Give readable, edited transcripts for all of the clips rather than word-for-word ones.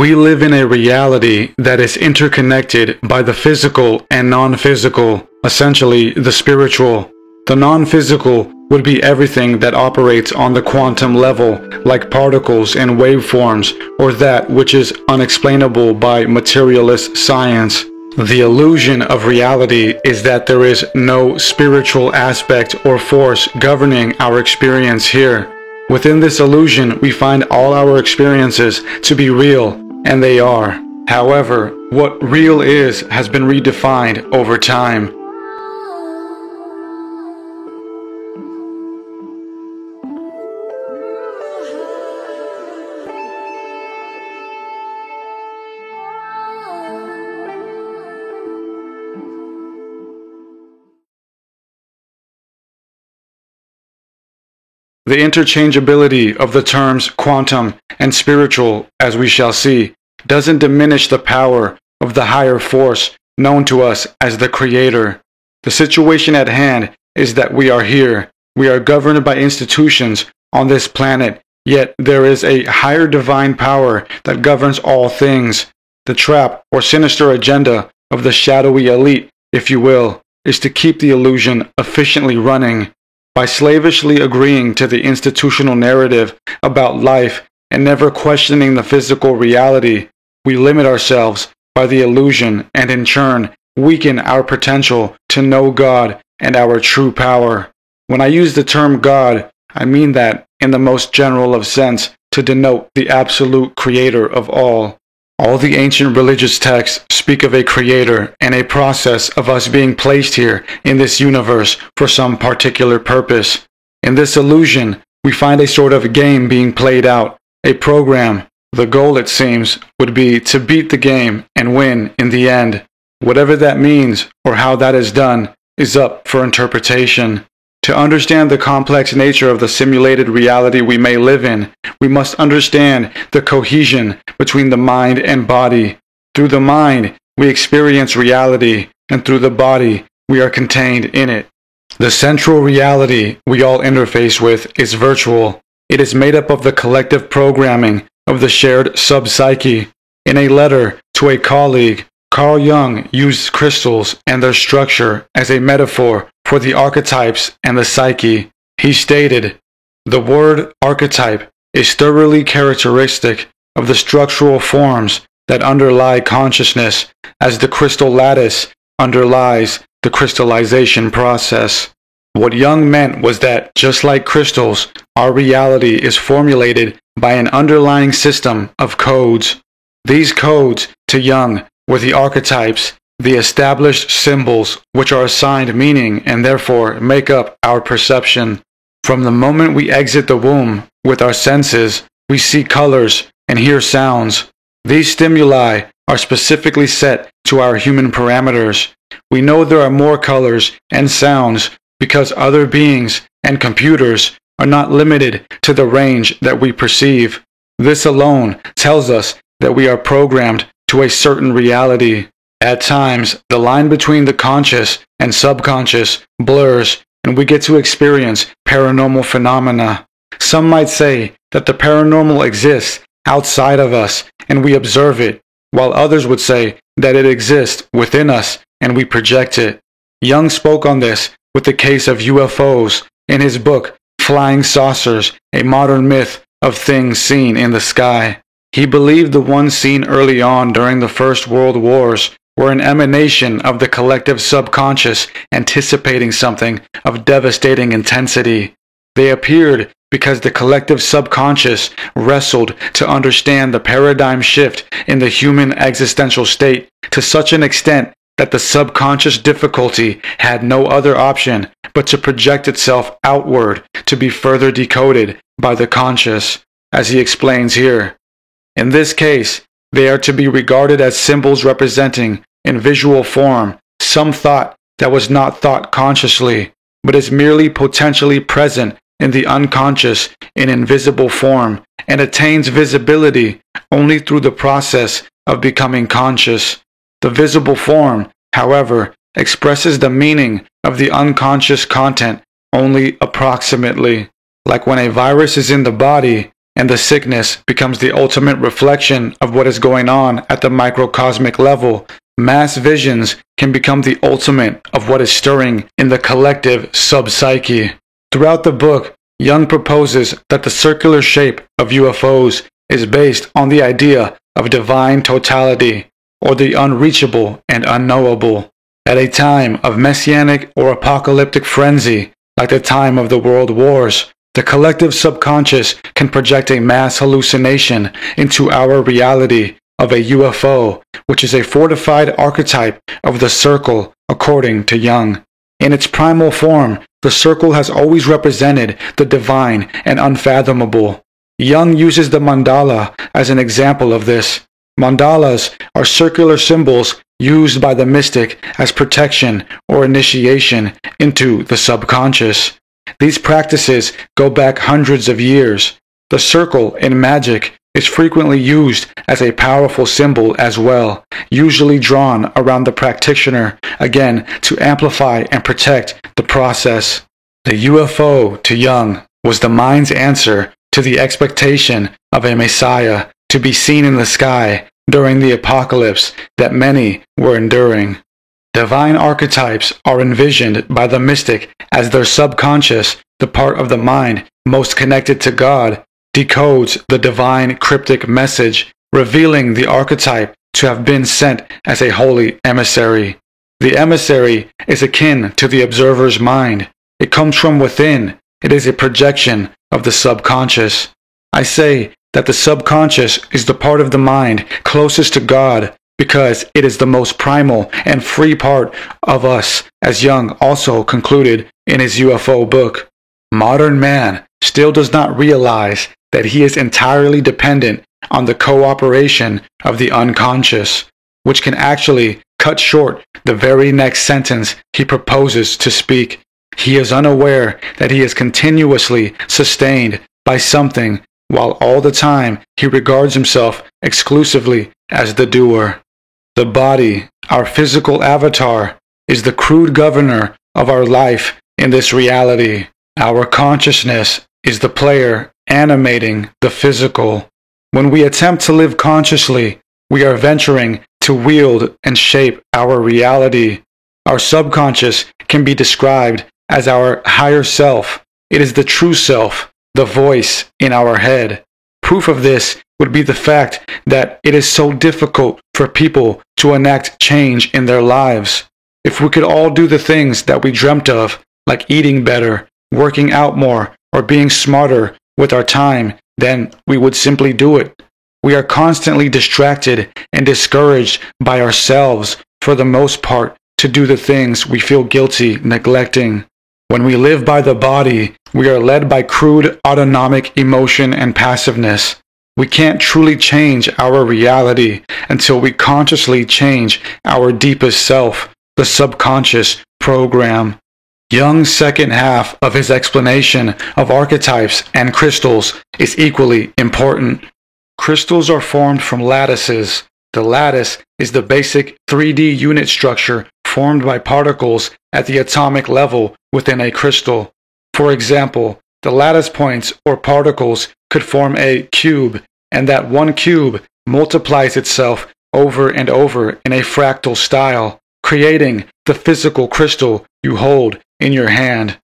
We live in a reality that is interconnected by the physical and non-physical, essentially the spiritual. The non-physical would be everything that operates on the quantum level, like particles and waveforms, or that which is unexplainable by materialist science. The illusion of reality is that there is no spiritual aspect or force governing our experience here. Within this illusion, we find all our experiences to be real, and they are. However, what real is has been redefined over time. The interchangeability of the terms quantum and spiritual, as we shall see, doesn't diminish the power of the higher force known to us as the Creator. The situation at hand is that we are here. We are governed by institutions on this planet, yet there is a higher divine power that governs all things. The trap or sinister agenda of the shadowy elite, if you will, is to keep the illusion efficiently running. By slavishly agreeing to the institutional narrative about life and never questioning the physical reality, we limit ourselves by the illusion and in turn weaken our potential to know God and our true power. When I use the term God, I mean that in the most general of sense to denote the absolute creator of all. All the ancient religious texts speak of a creator and a process of us being placed here in this universe for some particular purpose. In this illusion, we find a sort of game being played out, a program. The goal, it seems, would be to beat the game and win in the end. Whatever that means or how that is done is up for interpretation. To understand the complex nature of the simulated reality we may live in, we must understand the cohesion between the mind and body. Through the mind, we experience reality, and through the body, we are contained in it. The central reality we all interface with is virtual. It is made up of the collective programming of the shared sub-psyche. In a letter to a colleague, Carl Jung used crystals and their structure as a metaphor for the archetypes and the psyche. He stated, "The word archetype is thoroughly characteristic of the structural forms that underlie consciousness, as the crystal lattice underlies the crystallization process." What Jung meant was that, just like crystals, our reality is formulated by an underlying system of codes. These codes, to Jung, were the archetypes, the established symbols which are assigned meaning and therefore make up our perception. From the moment we exit the womb with our senses, we see colors and hear sounds. These stimuli are specifically set to our human parameters. We know there are more colors and sounds because other beings and computers are not limited to the range that we perceive. This alone tells us that we are programmed to a certain reality. At times, the line between the conscious and subconscious blurs, and we get to experience paranormal phenomena. Some might say that the paranormal exists outside of us and we observe it, while others would say that it exists within us and we project it. Jung spoke on this with the case of UFOs in his book Flying Saucers, a modern myth of things seen in the sky. He believed the ones seen early on during the First World Wars were an emanation of the collective subconscious anticipating something of devastating intensity. They appeared because the collective subconscious wrestled to understand the paradigm shift in the human existential state to such an extent that the subconscious difficulty had no other option but to project itself outward to be further decoded by the conscious, as he explains here. In this case, they are to be regarded as symbols representing, in visual form, some thought that was not thought consciously, but is merely potentially present in the unconscious in invisible form, and attains visibility only through the process of becoming conscious. The visible form, however, expresses the meaning of the unconscious content only approximately. Like when a virus is in the body, and the sickness becomes the ultimate reflection of what is going on at the microcosmic level, mass visions can become the ultimate of what is stirring in the collective subpsyche. Throughout the book, Jung proposes that the circular shape of UFOs is based on the idea of divine totality, or the unreachable and unknowable. At a time of messianic or apocalyptic frenzy, like the time of the world wars, the collective subconscious can project a mass hallucination into our reality of a UFO, which is a fortified archetype of the circle, according to Jung. In its primal form, the circle has always represented the divine and unfathomable. Jung uses the mandala as an example of this. Mandalas are circular symbols used by the mystic as protection or initiation into the subconscious. These practices go back hundreds of years. The circle in magic is frequently used as a powerful symbol as well, usually drawn around the practitioner, again to amplify and protect the process. The UFO, to Jung, was the mind's answer to the expectation of a messiah to be seen in the sky during the apocalypse that many were enduring. Divine archetypes are envisioned by the mystic as their subconscious, the part of the mind most connected to God, decodes the divine cryptic message, revealing the archetype to have been sent as a holy emissary. The emissary is akin to the observer's mind. It comes from within. It is a projection of the subconscious. I say that the subconscious is the part of the mind closest to God because it is the most primal and free part of us, as Jung also concluded in his UFO book. Modern man still does not realize that he is entirely dependent on the cooperation of the unconscious, which can actually cut short the very next sentence he proposes to speak. He is unaware that he is continuously sustained by something, while all the time he regards himself exclusively as the doer. The body, our physical avatar, is the crude governor of our life in this reality. Our consciousness is the player animating the physical. When we attempt to live consciously, we are venturing to wield and shape our reality. Our subconscious can be described as our higher self. It is the true self, the voice in our head. Proof of this would be the fact that it is so difficult for people to enact change in their lives. If we could all do the things that we dreamt of, like eating better, working out more, or being smarter with our time, then we would simply do it. We are constantly distracted and discouraged by ourselves, for the most part, to do the things we feel guilty neglecting. When we live by the body, we are led by crude autonomic emotion and passiveness. We can't truly change our reality until we consciously change our deepest self, the subconscious program. Jung's second half of his explanation of archetypes and crystals is equally important. Crystals are formed from lattices. The lattice is the basic 3D unit structure formed by particles at the atomic level within a crystal. For example, the lattice points or particles could form a cube, and that one cube multiplies itself over and over in a fractal style, creating the physical crystal you hold in your hand.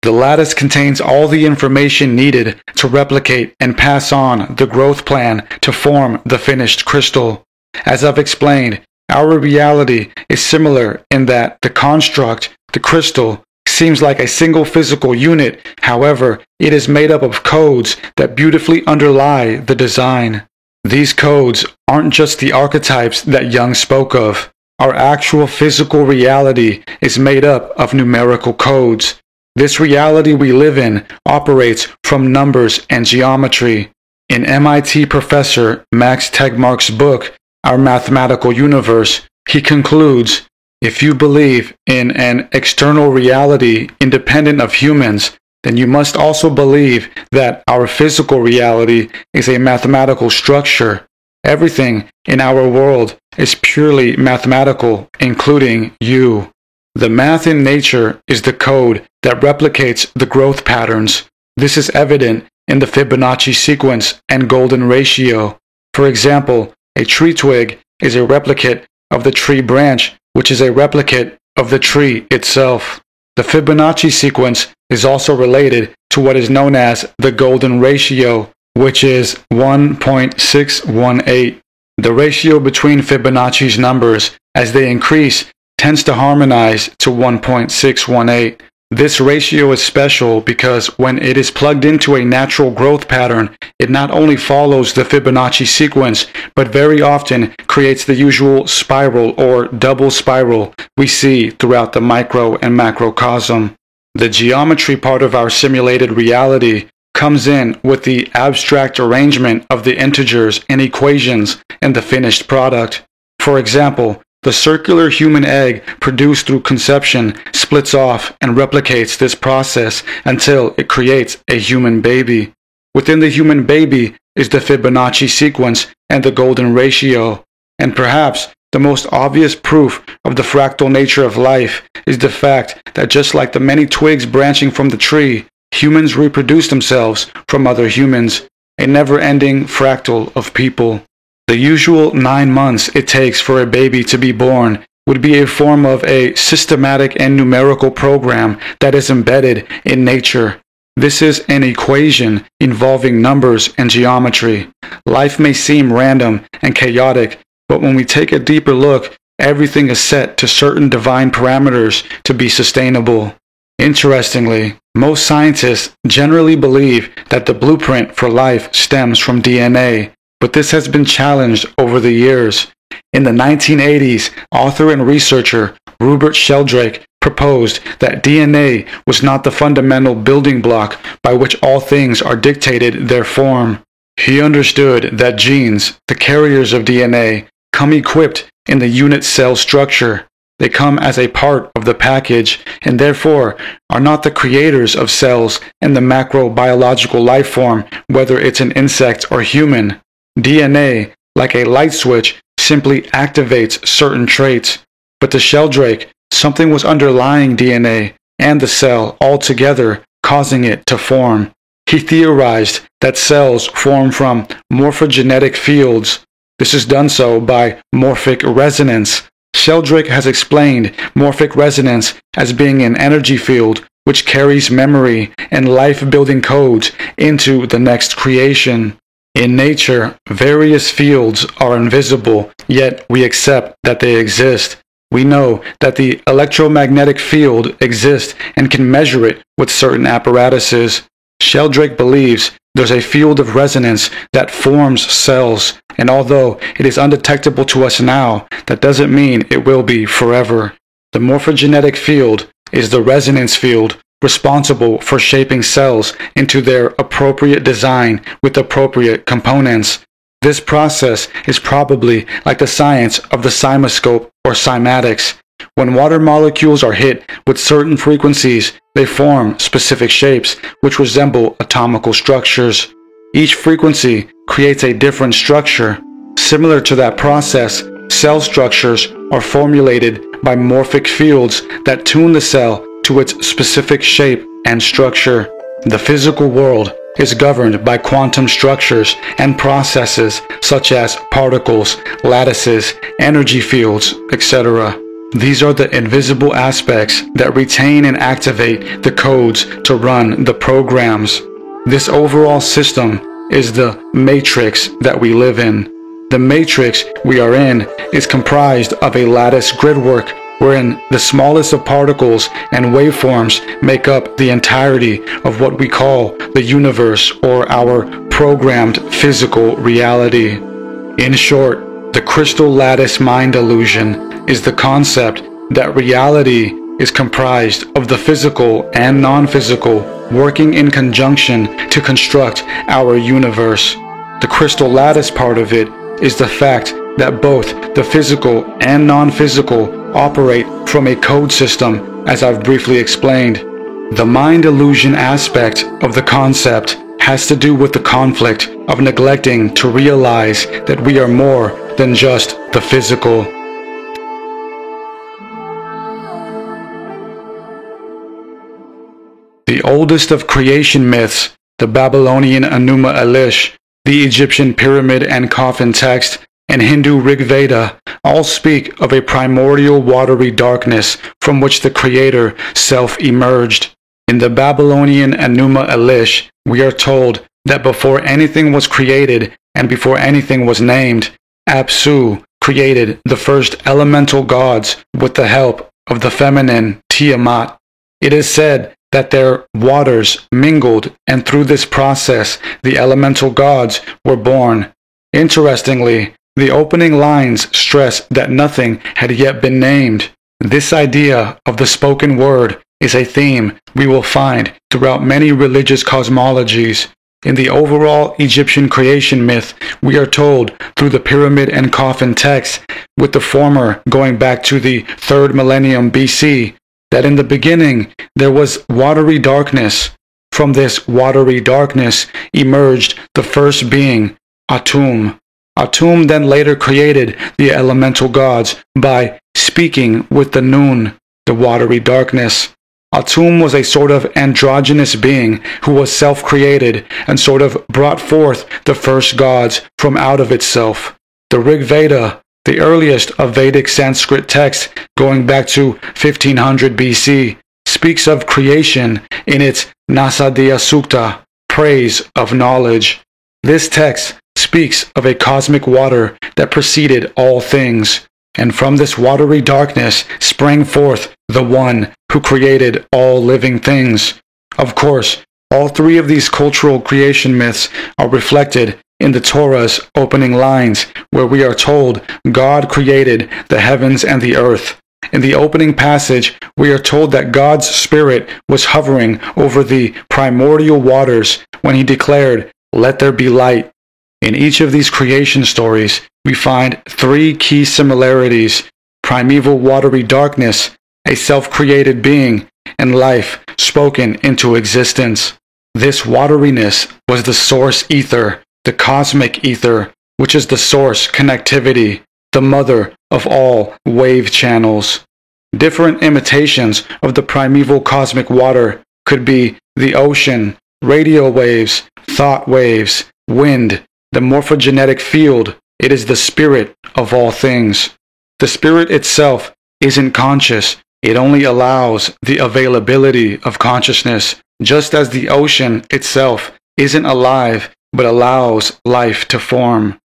The lattice contains all the information needed to replicate and pass on the growth plan to form the finished crystal. As I've explained, our reality is similar in that the construct, the crystal, seems like a single physical unit. However, it is made up of codes that beautifully underlie the design. These codes aren't just the archetypes that Jung spoke of. Our actual physical reality is made up of numerical codes. This reality we live in operates from numbers and geometry. In MIT professor Max Tegmark's book, Our Mathematical Universe, he concludes, if you believe in an external reality independent of humans, then you must also believe that our physical reality is a mathematical structure. Everything in our world is purely mathematical, including you. The math in nature is the code that replicates the growth patterns. This is evident in the Fibonacci sequence and golden ratio. For example, a tree twig is a replicate of the tree branch, which is a replicate of the tree itself. The Fibonacci sequence is also related to what is known as the golden ratio, which is 1.618. The ratio between Fibonacci's numbers as they increase tends to harmonize to 1.618. This ratio is special because when it is plugged into a natural growth pattern, it not only follows the Fibonacci sequence, but very often creates the usual spiral or double spiral we see throughout the micro and macrocosm. The geometry part of our simulated reality comes in with the abstract arrangement of the integers and equations in the finished product. For example, the circular human egg produced through conception splits off and replicates this process until it creates a human baby. Within the human baby is the Fibonacci sequence and the golden ratio. And perhaps the most obvious proof of the fractal nature of life is the fact that just like the many twigs branching from the tree, humans reproduce themselves from other humans, a never-ending fractal of people. The usual 9 months it takes for a baby to be born would be a form of a systematic and numerical program that is embedded in nature. This is an equation involving numbers and geometry. Life may seem random and chaotic, but when we take a deeper look, everything is set to certain divine parameters to be sustainable. Interestingly, most scientists generally believe that the blueprint for life stems from DNA. But this has been challenged over the years. In the 1980s, author and researcher Rupert Sheldrake proposed that DNA was not the fundamental building block by which all things are dictated their form. He understood that genes, the carriers of DNA, come equipped in the unit cell structure. They come as a part of the package and therefore are not the creators of cells and the macrobiological life form, whether it's an insect or human. DNA, like a light switch, simply activates certain traits. But to Sheldrake, something was underlying DNA and the cell altogether, causing it to form. He theorized that cells form from morphogenetic fields. This is done so by morphic resonance. Sheldrake has explained morphic resonance as being an energy field which carries memory and life-building codes into the next creation. In nature, various fields are invisible, yet we accept that they exist. We know that the electromagnetic field exists and can measure it with certain apparatuses. Sheldrake believes there's a field of resonance that forms cells, and although it is undetectable to us now, that doesn't mean it will be forever. The morphogenetic field is the resonance field responsible for shaping cells into their appropriate design with appropriate components. This process is probably like the science of the cymoscope or cymatics. When water molecules are hit with certain frequencies, they form specific shapes which resemble atomical structures. Each frequency creates a different structure. Similar to that process, cell structures are formulated by morphic fields that tune the cell to its specific shape and structure. The physical world is governed by quantum structures and processes such as particles, lattices, energy fields, etc. These are the invisible aspects that retain and activate the codes to run the programs. This overall system is the matrix that we live in. The matrix we are in is comprised of a lattice gridwork wherein the smallest of particles and waveforms make up the entirety of what we call the universe or our programmed physical reality. In short, the crystal lattice mind illusion is the concept that reality is comprised of the physical and non-physical working in conjunction to construct our universe. The crystal lattice part of it is the fact that both the physical and non-physical operate from a code system, as I've briefly explained. The mind illusion aspect of the concept has to do with the conflict of neglecting to realize that we are more than just the physical. The oldest of creation myths The Babylonian Enuma Elish, the Egyptian pyramid and coffin text, and Hindu Rig Veda all speak of a primordial watery darkness from which the Creator self-emerged. In the Babylonian Enuma Elish, we are told that before anything was created and before anything was named, Apsu created the first elemental gods with the help of the feminine Tiamat. It is said that their waters mingled, and through this process the elemental gods were born. Interestingly, the opening lines stress that nothing had yet been named. This idea of the spoken word is a theme we will find throughout many religious cosmologies. In the overall Egyptian creation myth, we are told through the pyramid and coffin texts, with the former going back to the 3rd millennium BC, that in the beginning there was watery darkness. From this watery darkness emerged the first being, Atum. Atum then later created the elemental gods by speaking with the Nun, the watery darkness. Atum was a sort of androgynous being who was self-created and sort of brought forth the first gods from out of itself. The Rig Veda, the earliest of Vedic Sanskrit texts going back to 1500 BC, speaks of creation in its Nasadiya Sukta, praise of knowledge. This text speaks of a cosmic water that preceded all things, and from this watery darkness sprang forth the One who created all living things. Of course, all three of these cultural creation myths are reflected in the Torah's opening lines, where we are told God created the heavens and the earth. In the opening passage, we are told that God's Spirit was hovering over the primordial waters when he declared, "Let there be light." In each of these creation stories, we find three key similarities: primeval watery darkness, a self-created being, and life spoken into existence. This wateryness was the source ether, the cosmic ether, which is the source connectivity, the mother of all wave channels. Different imitations of the primeval cosmic water could be the ocean, radio waves, thought waves, wind, the morphogenetic field. It is the spirit of all things. The spirit itself isn't conscious. It only allows the availability of consciousness, just as the ocean itself isn't alive but allows life to form.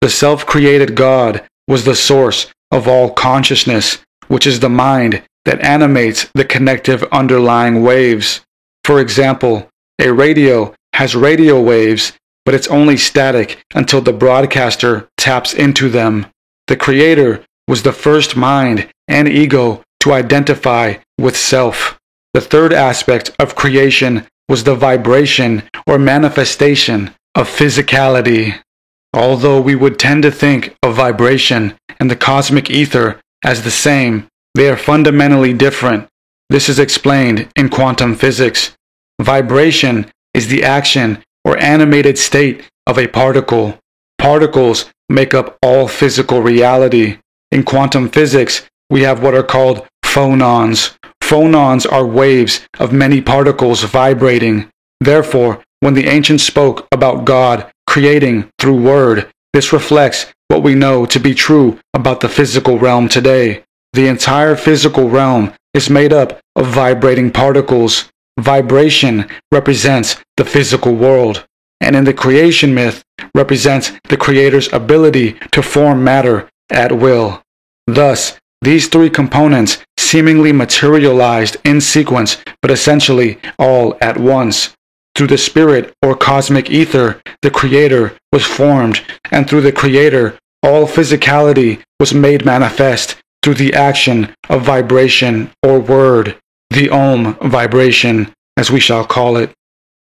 The self-created God was the source of all consciousness, which is the mind that animates the connective underlying waves. For example, a radio has radio waves, but it's only static until the broadcaster taps into them. The Creator was the first mind and ego to identify with self. The third aspect of creation was the vibration or manifestation of physicality. Although we would tend to think of vibration and the cosmic ether as the same, they are fundamentally different. This is explained in quantum physics. Vibration is the action or animated state of a particle. Particles make up all physical reality. In quantum physics, we have what are called phonons. Phonons are waves of many particles vibrating. Therefore, when the ancients spoke about God creating through word, this reflects what we know to be true about the physical realm today. The entire physical realm is made up of vibrating particles. Vibration represents the physical world, and in the creation myth represents the Creator's ability to form matter at will. Thus, these three components seemingly materialized in sequence, but essentially all at once. Through the spirit or cosmic ether, the Creator was formed, and through the Creator, all physicality was made manifest through the action of vibration or word, the Om vibration, as we shall call it.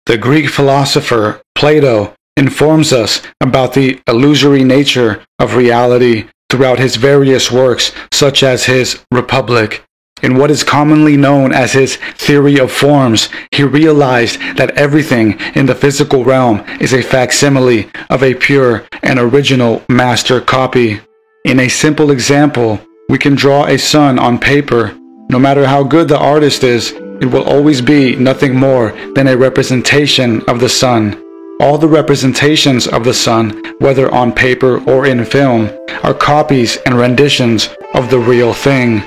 The Greek philosopher Plato informs us about the illusory nature of reality throughout his various works, such as his Republic. In what is commonly known as his theory of forms, he realized that everything in the physical realm is a facsimile of a pure and original master copy. In a simple example, we can draw a sun on paper. No matter how good the artist is, it will always be nothing more than a representation of the sun. All the representations of the sun, whether on paper or in film, are copies and renditions of the real thing.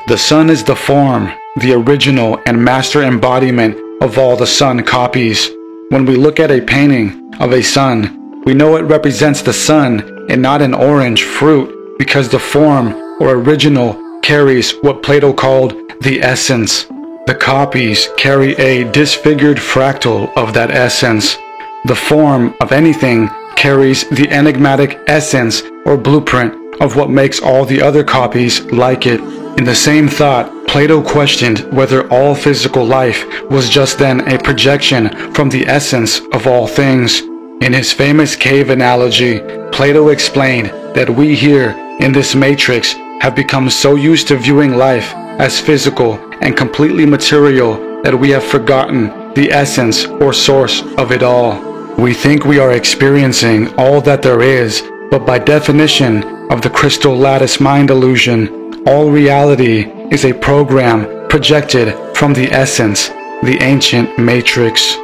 The sun is the form, the original and master embodiment of all the sun copies. When we look at a painting of a sun, we know it represents the sun and not an orange fruit, because the form or original carries what Plato called the essence. The copies carry a disfigured fractal of that essence. The form of anything carries the enigmatic essence or blueprint of what makes all the other copies like it. In the same thought, Plato questioned whether all physical life was just then a projection from the essence of all things. In his famous cave analogy, Plato explained that we here in this matrix have become so used to viewing life as physical and completely material that we have forgotten the essence or source of it all. We think we are experiencing all that there is, but by definition of the crystal lattice mind illusion, all reality is a program projected from the essence, the ancient matrix.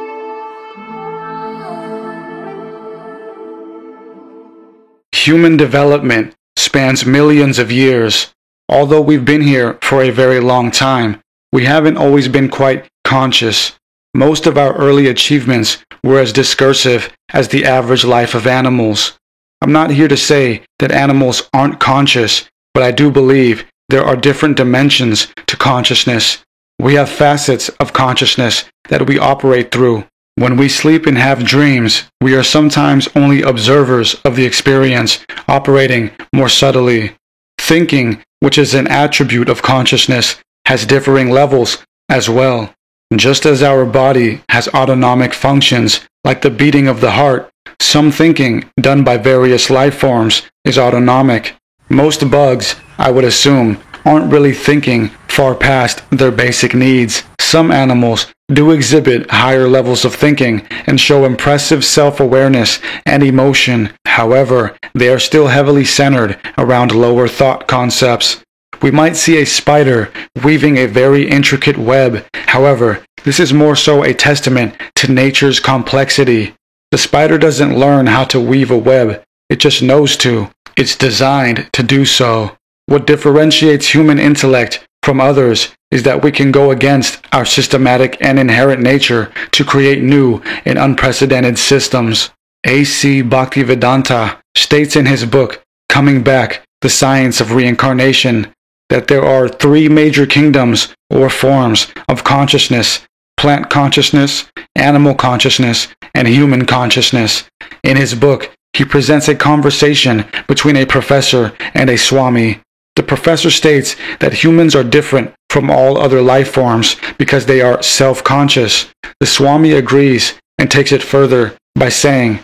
Human development spans millions of years. Although we've been here for a very long time, we haven't always been quite conscious. Most of our early achievements were as discursive as the average life of animals. I'm not here to say that animals aren't conscious, but I do believe there are different dimensions to consciousness. We have facets of consciousness that we operate through. When we sleep and have dreams, we are sometimes only observers of the experience, operating more subtly. Thinking, which is an attribute of consciousness, has differing levels as well. Just as our body has autonomic functions, like the beating of the heart, some thinking done by various life forms is autonomic. Most bugs, I would assume, aren't really thinking far past their basic needs. Some animals do exhibit higher levels of thinking and show impressive self-awareness and emotion. However, they are still heavily centered around lower thought concepts. We might see a spider weaving a very intricate web. However, this is more so a testament to nature's complexity. The spider doesn't learn how to weave a web, it just knows to. It's designed to do so. What differentiates human intellect from others is that we can go against our systematic and inherent nature to create new and unprecedented systems. A.C. Bhaktivedanta states in his book, Coming Back, The Science of Reincarnation, that there are three major kingdoms or forms of consciousness: plant consciousness, animal consciousness, and human consciousness. In his book, he presents a conversation between a professor and a Swami. The professor states that humans are different from all other life forms because they are self-conscious. The Swami agrees and takes it further by saying,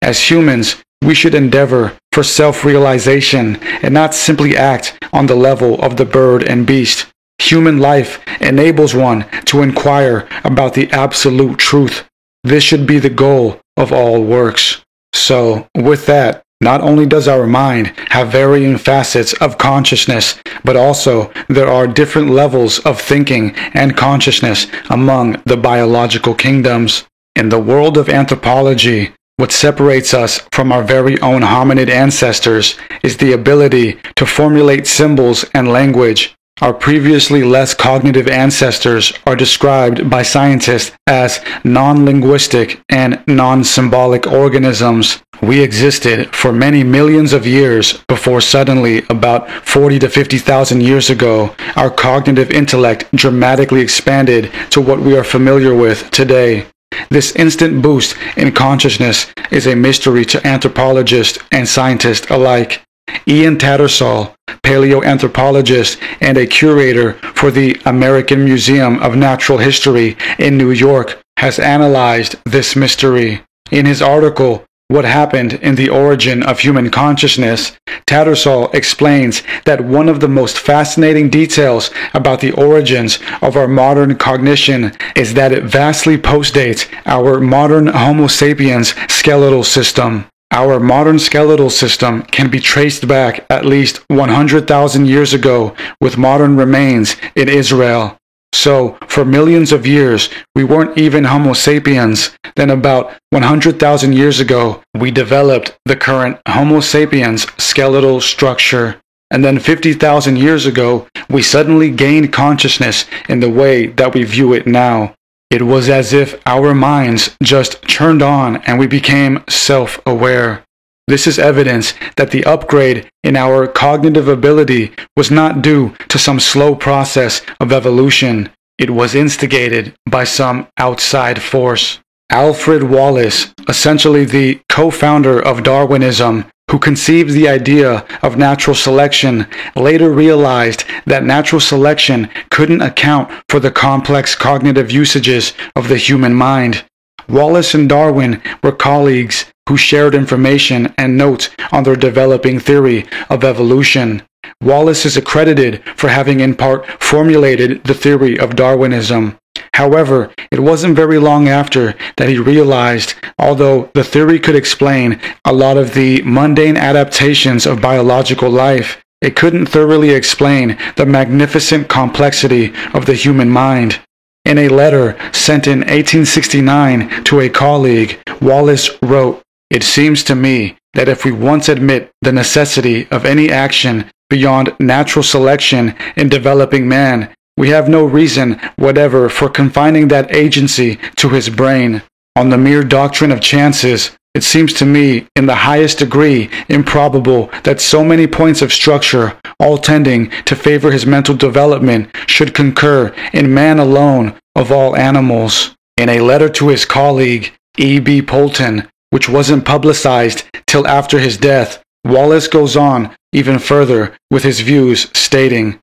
as humans, we should endeavor for self-realization and not simply act on the level of the bird and beast. Human life enables one to inquire about the absolute truth. This should be the goal of all works. So, with that, not only does our mind have varying facets of consciousness, but also there are different levels of thinking and consciousness among the biological kingdoms. In the world of anthropology, what separates us from our very own hominid ancestors is the ability to formulate symbols and language. Our previously less cognitive ancestors are described by scientists as non-linguistic and non-symbolic organisms. We existed for many millions of years before suddenly, about 40 to 50,000 years ago, our cognitive intellect dramatically expanded to what we are familiar with today. This instant boost in consciousness is a mystery to anthropologists and scientists alike. Ian Tattersall, paleoanthropologist and a curator for the American Museum of Natural History in New York, has analyzed this mystery. In his article, What Happened in the Origin of Human Consciousness, Tattersall explains that one of the most fascinating details about the origins of our modern cognition is that it vastly postdates our modern Homo sapiens skeletal system. Our modern skeletal system can be traced back at least 100,000 years ago with modern remains in Israel. So, for millions of years, we weren't even Homo sapiens. Then about 100,000 years ago, we developed the current Homo sapiens skeletal structure. And then 50,000 years ago, we suddenly gained consciousness in the way that we view it now. It was as if our minds just turned on and we became self-aware. This is evidence that the upgrade in our cognitive ability was not due to some slow process of evolution. It was instigated by some outside force. Alfred Wallace, essentially the co-founder of Darwinism, who conceived the idea of natural selection, later realized that natural selection couldn't account for the complex cognitive usages of the human mind. Wallace and Darwin were colleagues who shared information and notes on their developing theory of evolution. Wallace is accredited for having in part formulated the theory of Darwinism. However, it wasn't very long after that he realized, although the theory could explain a lot of the mundane adaptations of biological life, it couldn't thoroughly explain the magnificent complexity of the human mind. In a letter sent in 1869 to a colleague, Wallace wrote, "It seems to me that if we once admit the necessity of any action beyond natural selection in developing man, we have no reason whatever for confining that agency to his brain. On the mere doctrine of chances, it seems to me in the highest degree improbable that so many points of structure, all tending to favor his mental development, should concur in man alone of all animals." In a letter to his colleague, E.B. Poulton, which wasn't publicized till after his death, Wallace goes on even further with his views, stating,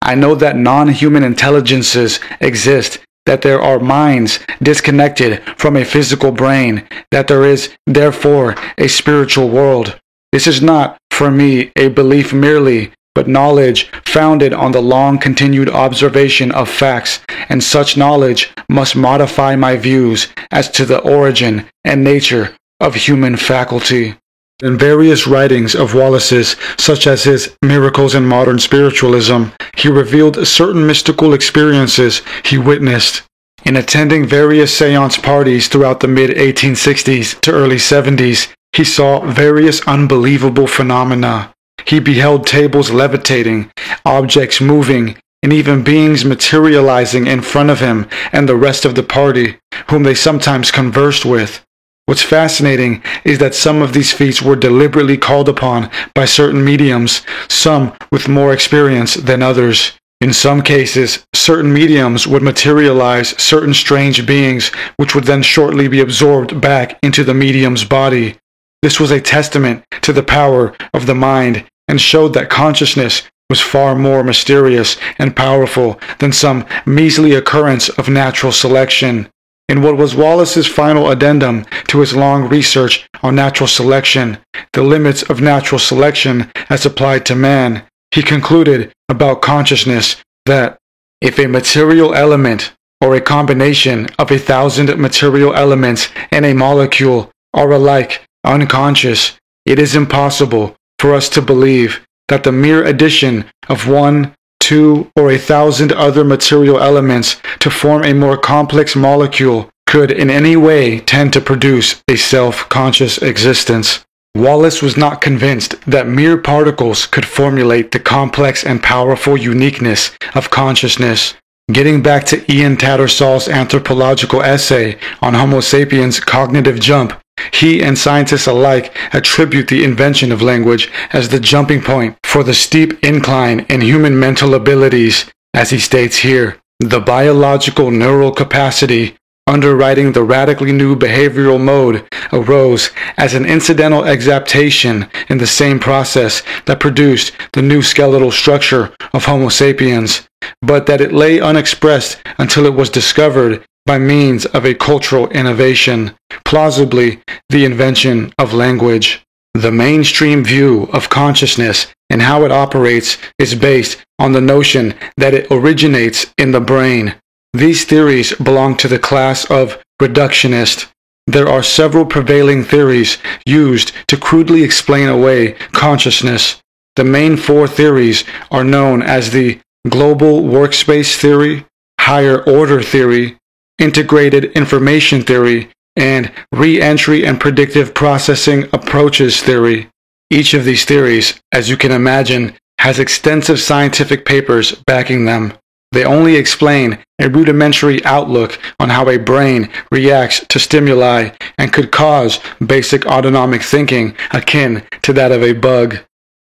"I know that non-human intelligences exist, that there are minds disconnected from a physical brain, that there is, therefore, a spiritual world. This is not, for me, a belief merely, but knowledge founded on the long-continued observation of facts, and such knowledge must modify my views as to the origin and nature of human faculty." In various writings of Wallace's, such as his Miracles in Modern Spiritualism, he revealed certain mystical experiences he witnessed. In attending various seance parties throughout the mid-1860s to early 70s, he saw various unbelievable phenomena. He beheld tables levitating, objects moving, and even beings materializing in front of him and the rest of the party, whom they sometimes conversed with. What's fascinating is that some of these feats were deliberately called upon by certain mediums, some with more experience than others. In some cases, certain mediums would materialize certain strange beings, which would then shortly be absorbed back into the medium's body. This was a testament to the power of the mind and showed that consciousness was far more mysterious and powerful than some measly occurrence of natural selection. In what was Wallace's final addendum to his long research on natural selection, The Limits of Natural Selection as Applied to Man, he concluded about consciousness that if a material element or a combination of 1,000 material elements in a molecule are alike unconscious, it is impossible for us to believe that the mere addition of 1, 2, or 1,000 other material elements to form a more complex molecule could in any way tend to produce a self-conscious existence. Wallace was not convinced that mere particles could formulate the complex and powerful uniqueness of consciousness. Getting back to Ian Tattersall's anthropological essay on Homo sapiens' cognitive jump, he and scientists alike attribute the invention of language as the jumping point for the steep incline in human mental abilities. As he states here, the biological neural capacity underwriting the radically new behavioral mode arose as an incidental exaptation in the same process that produced the new skeletal structure of Homo sapiens, but that it lay unexpressed until it was discovered by means of a cultural innovation, plausibly the invention of language. The mainstream view of consciousness and how it operates is based on the notion that it originates in the brain. These theories belong to the class of reductionist. There are several prevailing theories used to crudely explain away consciousness. The main four theories are known as the global workspace theory, higher order theory, integrated information theory, and re-entry and predictive processing approaches theory. Each of these theories, as you can imagine, has extensive scientific papers backing them. They only explain a rudimentary outlook on how a brain reacts to stimuli and could cause basic autonomic thinking akin to that of a bug.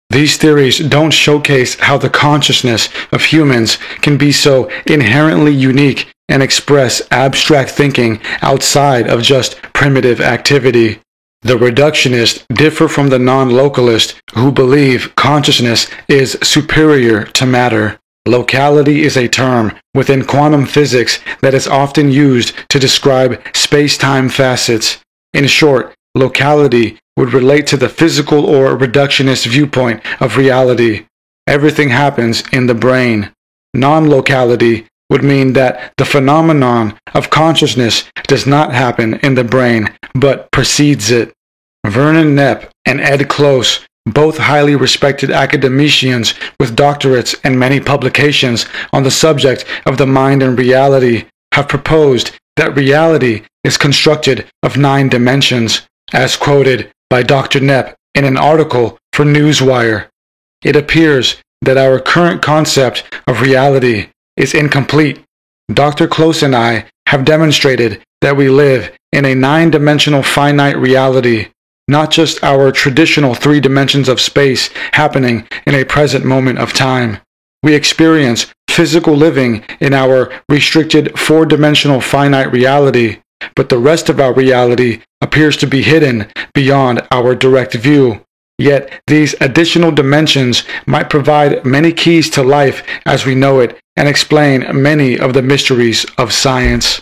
These theories don't showcase how the consciousness of humans can be so inherently unique and express abstract thinking outside of just primitive activity. The reductionists differ from the non-localists who believe consciousness is superior to matter. Locality is a term within quantum physics that is often used to describe space-time facets. In short, locality would relate to the physical or reductionist viewpoint of reality. Everything happens in the brain. Non-locality would mean that the phenomenon of consciousness does not happen in the brain, but precedes it. Vernon Knepp and Ed Close, both highly respected academicians with doctorates and many publications on the subject of the mind and reality, have proposed that reality is constructed of 9 dimensions, as quoted by Dr. Knepp in an article for Newswire. It appears that our current concept of reality is incomplete. Dr. Close and I have demonstrated that we live in a 9-dimensional finite reality, not just our traditional 3 dimensions of space happening in a present moment of time. We experience physical living in our restricted 4-dimensional finite reality, but the rest of our reality appears to be hidden beyond our direct view. Yet these additional dimensions might provide many keys to life as we know it and explain many of the mysteries of science.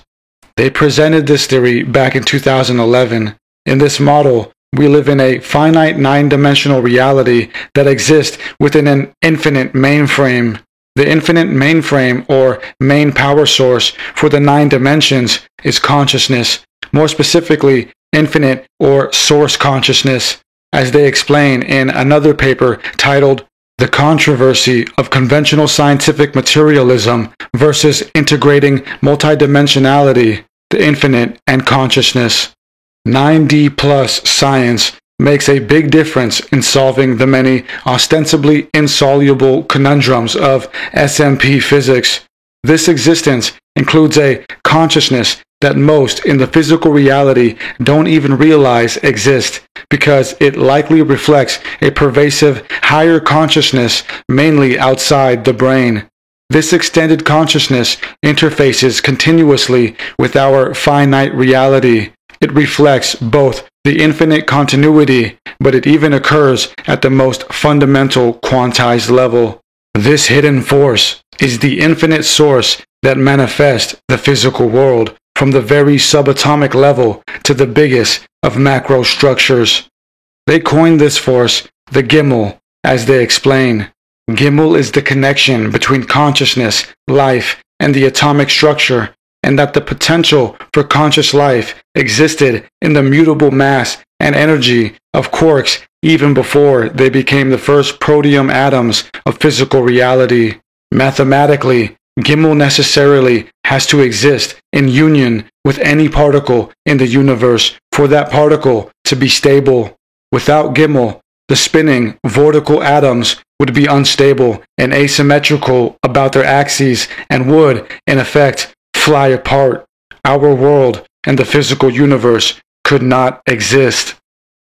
They presented this theory back in 2011. In this model, we live in a finite 9-dimensional reality that exists within an infinite mainframe. The infinite mainframe, or main power source, for the 9 dimensions is consciousness, more specifically, infinite or source consciousness, as they explain in another paper titled The Controversy of Conventional Scientific Materialism versus Integrating Multidimensionality, the Infinite and Consciousness. 9D plus science makes a big difference in solving the many ostensibly insoluble conundrums of SMP physics. This existence includes a consciousness that most in the physical reality don't even realize exists, because it likely reflects a pervasive higher consciousness mainly outside the brain. This extended consciousness interfaces continuously with our finite reality. It reflects both the infinite continuity, but it even occurs at the most fundamental quantized level. This hidden force is the infinite source that manifests the physical world, from the very subatomic level to the biggest of macro structures. They coined this force the Gimel, as they explain. Gimel is the connection between consciousness, life, and the atomic structure, and that the potential for conscious life existed in the mutable mass and energy of quarks even before they became the first protium atoms of physical reality. Mathematically, Gimel necessarily has to exist in union with any particle in the universe for that particle to be stable. Without Gimel, the spinning vortical atoms would be unstable and asymmetrical about their axes and would, in effect, fly apart. Our world and the physical universe could not exist.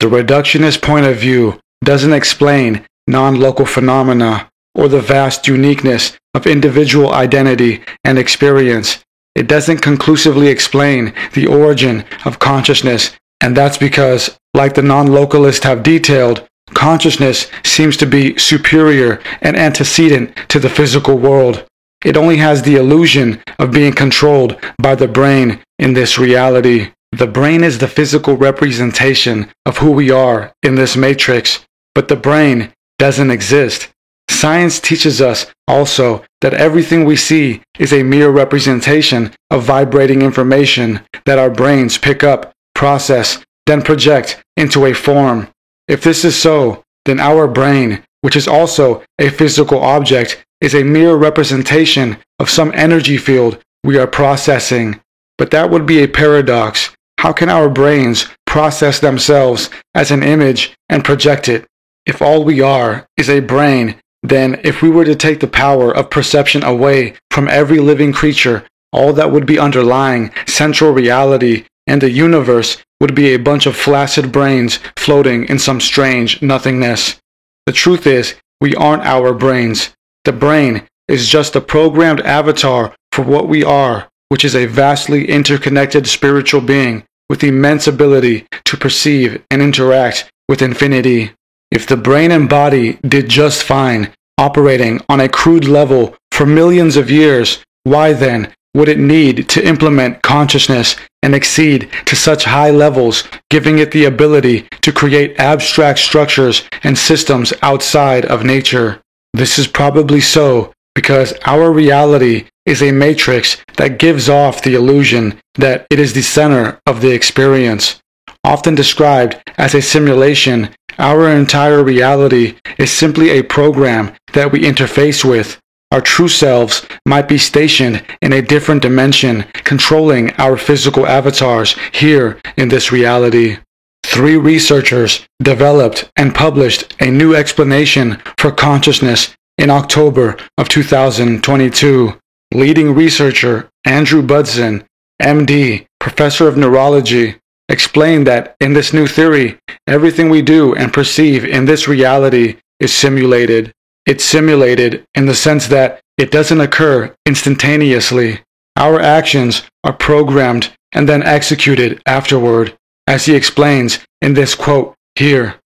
The reductionist point of view doesn't explain non-local phenomena or the vast uniqueness of individual identity and experience. It doesn't conclusively explain the origin of consciousness, and that's because, like the non-localists have detailed, consciousness seems to be superior and antecedent to the physical world. It only has the illusion of being controlled by the brain in this reality. The brain is the physical representation of who we are in this matrix, but the brain doesn't exist. Science teaches us also that everything we see is a mere representation of vibrating information that our brains pick up, process, then project into a form. If this is so, then our brain, which is also a physical object, is a mere representation of some energy field we are processing. But that would be a paradox. How can our brains process themselves as an image and project it? If all we are is a brain, then if we were to take the power of perception away from every living creature, all that would be underlying central reality and the universe would be a bunch of flaccid brains floating in some strange nothingness. The truth is, we aren't our brains. The brain is just a programmed avatar for what we are, which is a vastly interconnected spiritual being with immense ability to perceive and interact with infinity. If the brain and body did just fine, operating on a crude level for millions of years, why then would it need to implement consciousness and exceed to such high levels, giving it the ability to create abstract structures and systems outside of nature? This is probably so because our reality is a matrix that gives off the illusion that it is the center of the experience. Often described as a simulation, our entire reality is simply a program that we interface with. Our true selves might be stationed in a different dimension, controlling our physical avatars here in this reality. 3 researchers developed and published a new explanation for consciousness in October of 2022. Leading researcher Andrew Budson, MD, professor of neurology, explained that in this new theory, everything we do and perceive in this reality is simulated. It's simulated in the sense that it doesn't occur instantaneously. Our actions are programmed and then executed afterward, as he explains in this quote here.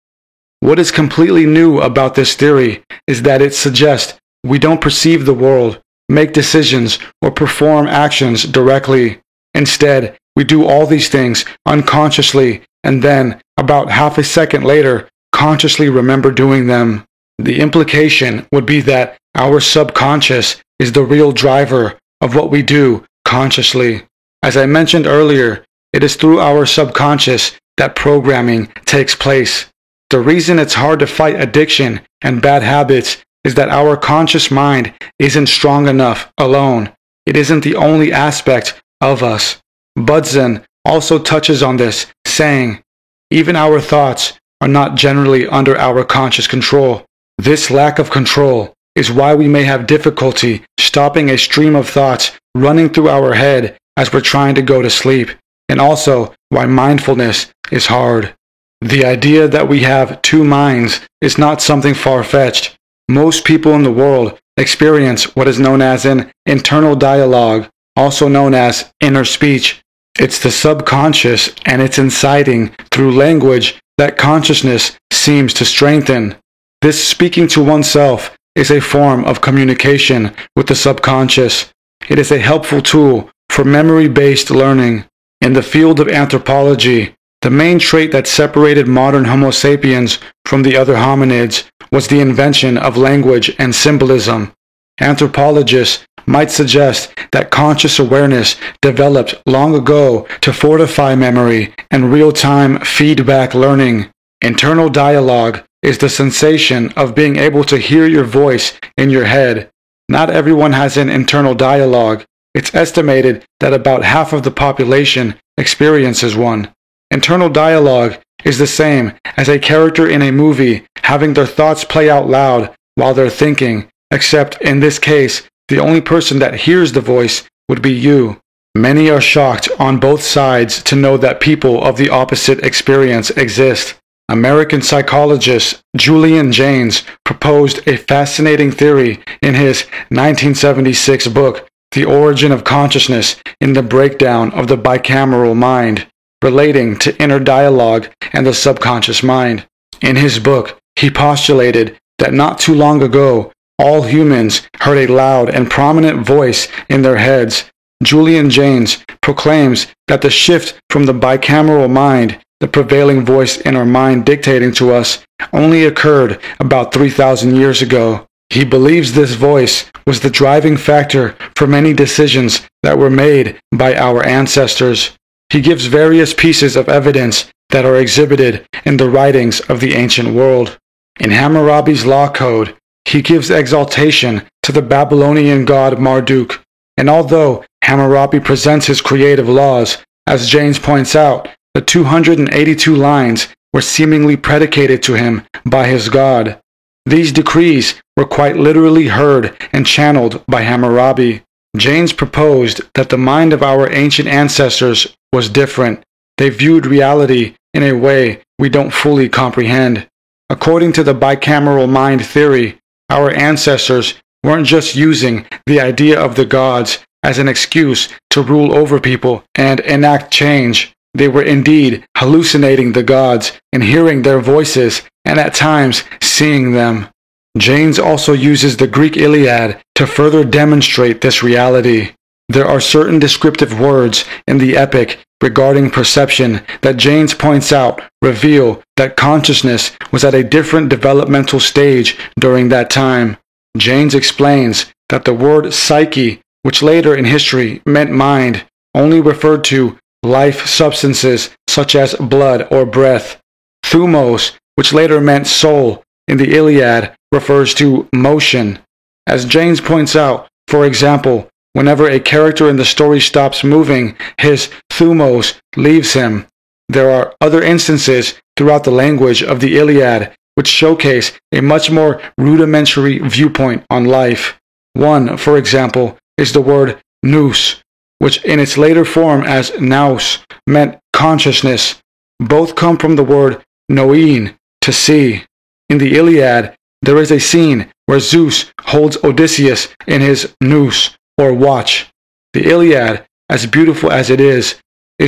What is completely new about this theory is that it suggests we don't perceive the world, make decisions, or perform actions directly. Instead, we do all these things unconsciously and then, about half a second later, consciously remember doing them. The implication would be that our subconscious is the real driver of what we do consciously. As I mentioned earlier, it is through our subconscious that programming takes place. The reason it's hard to fight addiction and bad habits is that our conscious mind isn't strong enough alone. It isn't the only aspect of us. Budson also touches on this, saying, even our thoughts are not generally under our conscious control. This lack of control is why we may have difficulty stopping a stream of thoughts running through our head as we're trying to go to sleep, and also why mindfulness is hard. The idea that we have 2 minds is not something far-fetched. Most people in the world experience what is known as an internal dialogue, also known as inner speech. It's the subconscious and its inciting through language that consciousness seems to strengthen. This speaking to oneself is a form of communication with the subconscious. It is a helpful tool for memory-based learning. In the field of anthropology, the main trait that separated modern Homo sapiens from the other hominids was the invention of language and symbolism. Anthropologists might suggest that conscious awareness developed long ago to fortify memory and real-time feedback learning. Internal dialogue is the sensation of being able to hear your voice in your head. Not everyone has an internal dialogue. It's estimated that about half of the population experiences one. Internal dialogue is the same as a character in a movie having their thoughts play out loud while they're thinking, except in this case, the only person that hears the voice would be you. Many are shocked on both sides to know that people of the opposite experience exist. American psychologist Julian Jaynes proposed a fascinating theory in his 1976 book, The Origin of Consciousness in the Breakdown of the Bicameral Mind, relating to inner dialogue and the subconscious mind. In his book, he postulated that not too long ago, all humans heard a loud and prominent voice in their heads. Julian Jaynes proclaims that the shift from the bicameral mind, the prevailing voice in our mind dictating to us, only occurred about 3,000 years ago. He believes this voice was the driving factor for many decisions that were made by our ancestors. He gives various pieces of evidence that are exhibited in the writings of the ancient world. In Hammurabi's law code, he gives exaltation to the Babylonian god Marduk, and although Hammurabi presents his creative laws. As Janes points out, the 282 lines were seemingly predicated to him by his god. These decrees were quite literally heard and channeled by Hammurabi. Janes proposed that the mind of our ancient ancestors was different. They viewed reality in a way we don't fully comprehend. According to the bicameral mind theory, our ancestors weren't just using the idea of the gods as an excuse to rule over people and enact change. They were indeed hallucinating the gods and hearing their voices and at times seeing them. Janes also uses the Greek Iliad to further demonstrate this reality. There are certain descriptive words in the epic regarding perception that Janes points out reveal that consciousness was at a different developmental stage during that time. Janes explains that the word psyche, which later in history meant mind, only referred to life substances such as blood or breath. Thumos, which later meant soul, in the Iliad refers to motion. As Janes points out, for example, whenever a character in the story stops moving, his thumos leaves him. There are other instances throughout the language of the Iliad which showcase a much more rudimentary viewpoint on life. One, for example, is the word nous, which in its later form as nous meant consciousness. Both come from the word noein, to see. In the Iliad, there is a scene where Zeus holds Odysseus in his nous, or watch. The Iliad, as beautiful as it is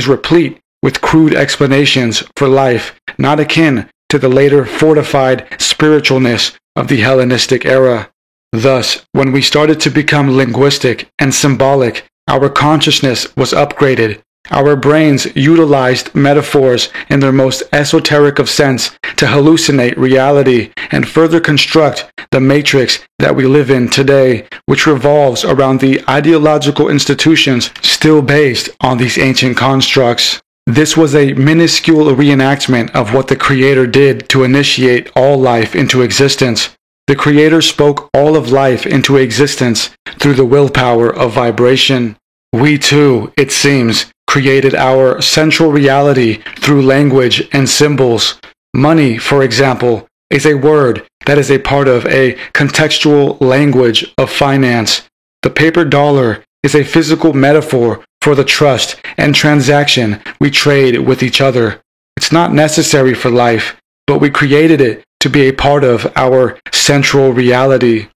replete with crude explanations for life, not akin to the later fortified spiritualness of the Hellenistic era. Thus, when we started to become linguistic and symbolic, our consciousness was upgraded. Our brains utilized metaphors in their most esoteric of sense to hallucinate reality and further construct the matrix that we live in today, which revolves around the ideological institutions still based on these ancient constructs. This was a minuscule reenactment of what the Creator did to initiate all life into existence. The Creator spoke all of life into existence through the willpower of vibration. We too, it seems, created our central reality through language and symbols. Money, for example, is a word that is a part of a contextual language of finance. The paper dollar is a physical metaphor for the trust and transaction we trade with each other. It's not necessary for life, but we created it to be a part of our central reality.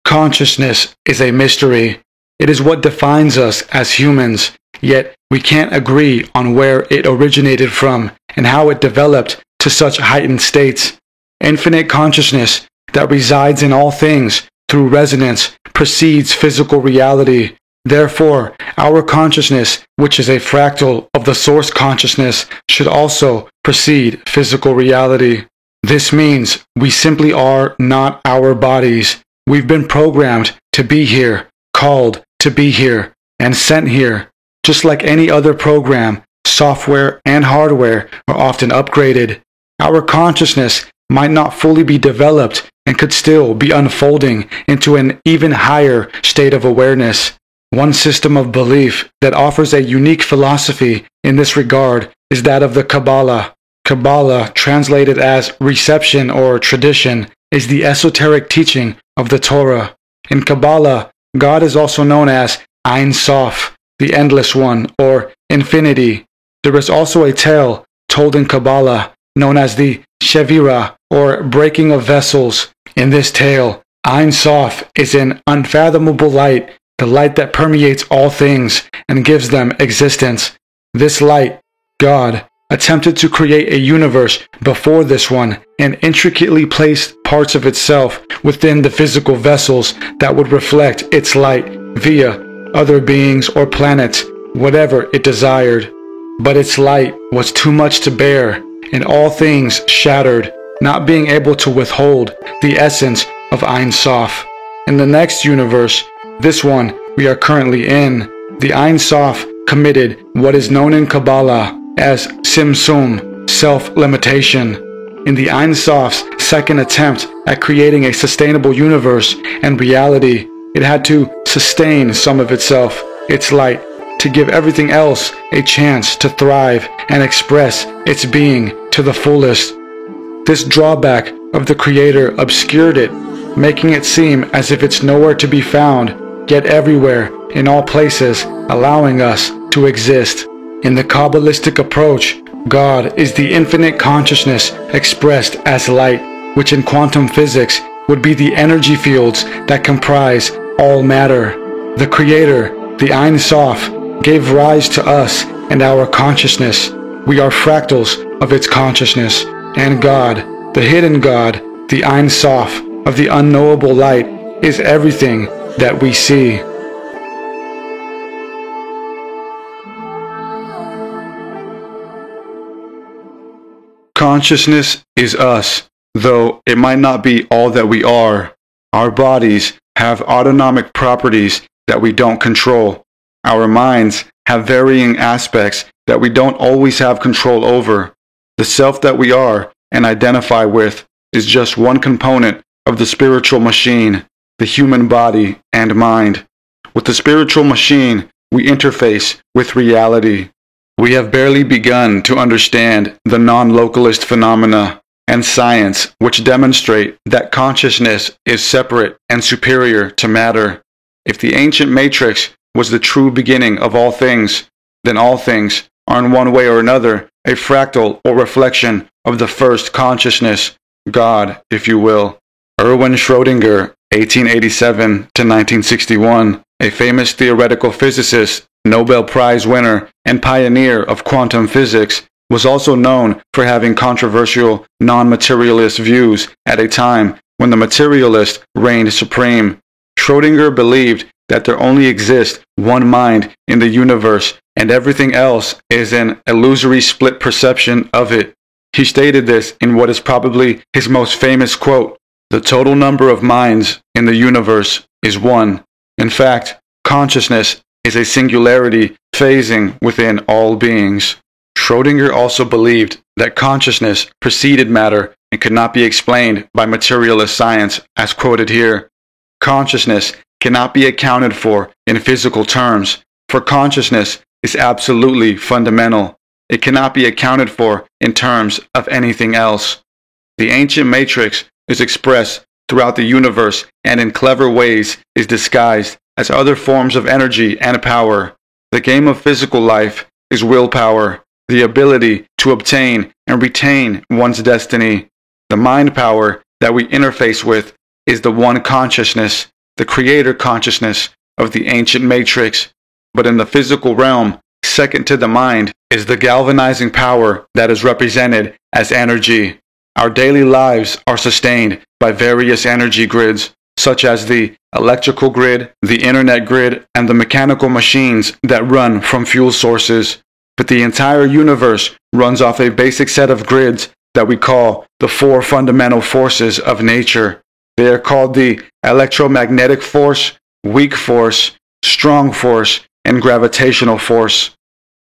Consciousness is a mystery. It is what defines us as humans, yet we can't agree on where it originated from and how it developed to such heightened states. Infinite consciousness that resides in all things through resonance precedes physical reality. Therefore, our consciousness, which is a fractal of the source consciousness, should also precede physical reality. This means we simply are not our bodies. We've been programmed to be here, called to be here, and sent here. Just like any other program, software and hardware are often upgraded. Our consciousness might not fully be developed and could still be unfolding into an even higher state of awareness. One system of belief that offers a unique philosophy in this regard is that of the Kabbalah. Kabbalah, translated as reception or tradition, is the esoteric teaching of the Torah. In Kabbalah, God is also known as Ein Sof, the Endless One, or Infinity. There is also a tale told in Kabbalah known as the Shevira, or breaking of vessels. In this tale, Ein Sof is an unfathomable light, the light that permeates all things and gives them existence. This light, God, attempted to create a universe before this one and intricately placed parts of itself within the physical vessels that would reflect its light via other beings or planets, whatever it desired. But its light was too much to bear, and all things shattered, not being able to withhold the essence of Ein Sof. In the next universe, this one we are currently in, the Ein Sof committed what is known in Kabbalah as Tzimtzum, self-limitation. In the Ein Sof's second attempt at creating a sustainable universe and reality, it had to sustain some of itself, its light, to give everything else a chance to thrive and express its being to the fullest. This drawback of the Creator obscured it, making it seem as if it's nowhere to be found, yet everywhere, in all places, allowing us to exist. In the Kabbalistic approach, God is the infinite consciousness expressed as light, which in quantum physics would be the energy fields that comprise all matter. The Creator, the Ein Sof, gave rise to us and our consciousness. We are fractals of its consciousness, and God, the hidden God, the Ein Sof of the unknowable light, is everything that we see. Consciousness is us, though it might not be all that we are. Our bodies have autonomic properties that we don't control. Our minds have varying aspects that we don't always have control over. The self that we are and identify with is just one component of the spiritual machine, the human body and mind. With the spiritual machine, we interface with reality. We have barely begun to understand the non-localist phenomena and science which demonstrate that consciousness is separate and superior to matter. If the ancient matrix was the true beginning of all things, then all things are in one way or another a fractal or reflection of the first consciousness, God, if you will. Erwin Schrödinger, 1887 to 1961, a famous theoretical physicist, Nobel Prize winner, and pioneer of quantum physics, was also known for having controversial non-materialist views at a time when the materialist reigned supreme. Schrödinger believed that there only exists one mind in the universe and everything else is an illusory split perception of it. He stated this in what is probably his most famous quote: "The total number of minds in the universe is one." In fact, consciousness is a singularity phasing within all beings. Schrödinger also believed that consciousness preceded matter and could not be explained by materialist science, as quoted here. Consciousness cannot be accounted for in physical terms, for consciousness is absolutely fundamental. It cannot be accounted for in terms of anything else. The ancient matrix is expressed throughout the universe and in clever ways is disguised as other forms of energy and power. The game of physical life is willpower, the ability to obtain and retain one's destiny. The mind power that we interface with is the one consciousness, the creator consciousness of the ancient matrix. But in the physical realm, second to the mind is the galvanizing power that is represented as energy. Our daily lives are sustained by various energy grids, such as the electrical grid, the internet grid, and the mechanical machines that run from fuel sources. But the entire universe runs off a basic set of grids that we call the four fundamental forces of nature. They are called the electromagnetic force, weak force, strong force, and gravitational force.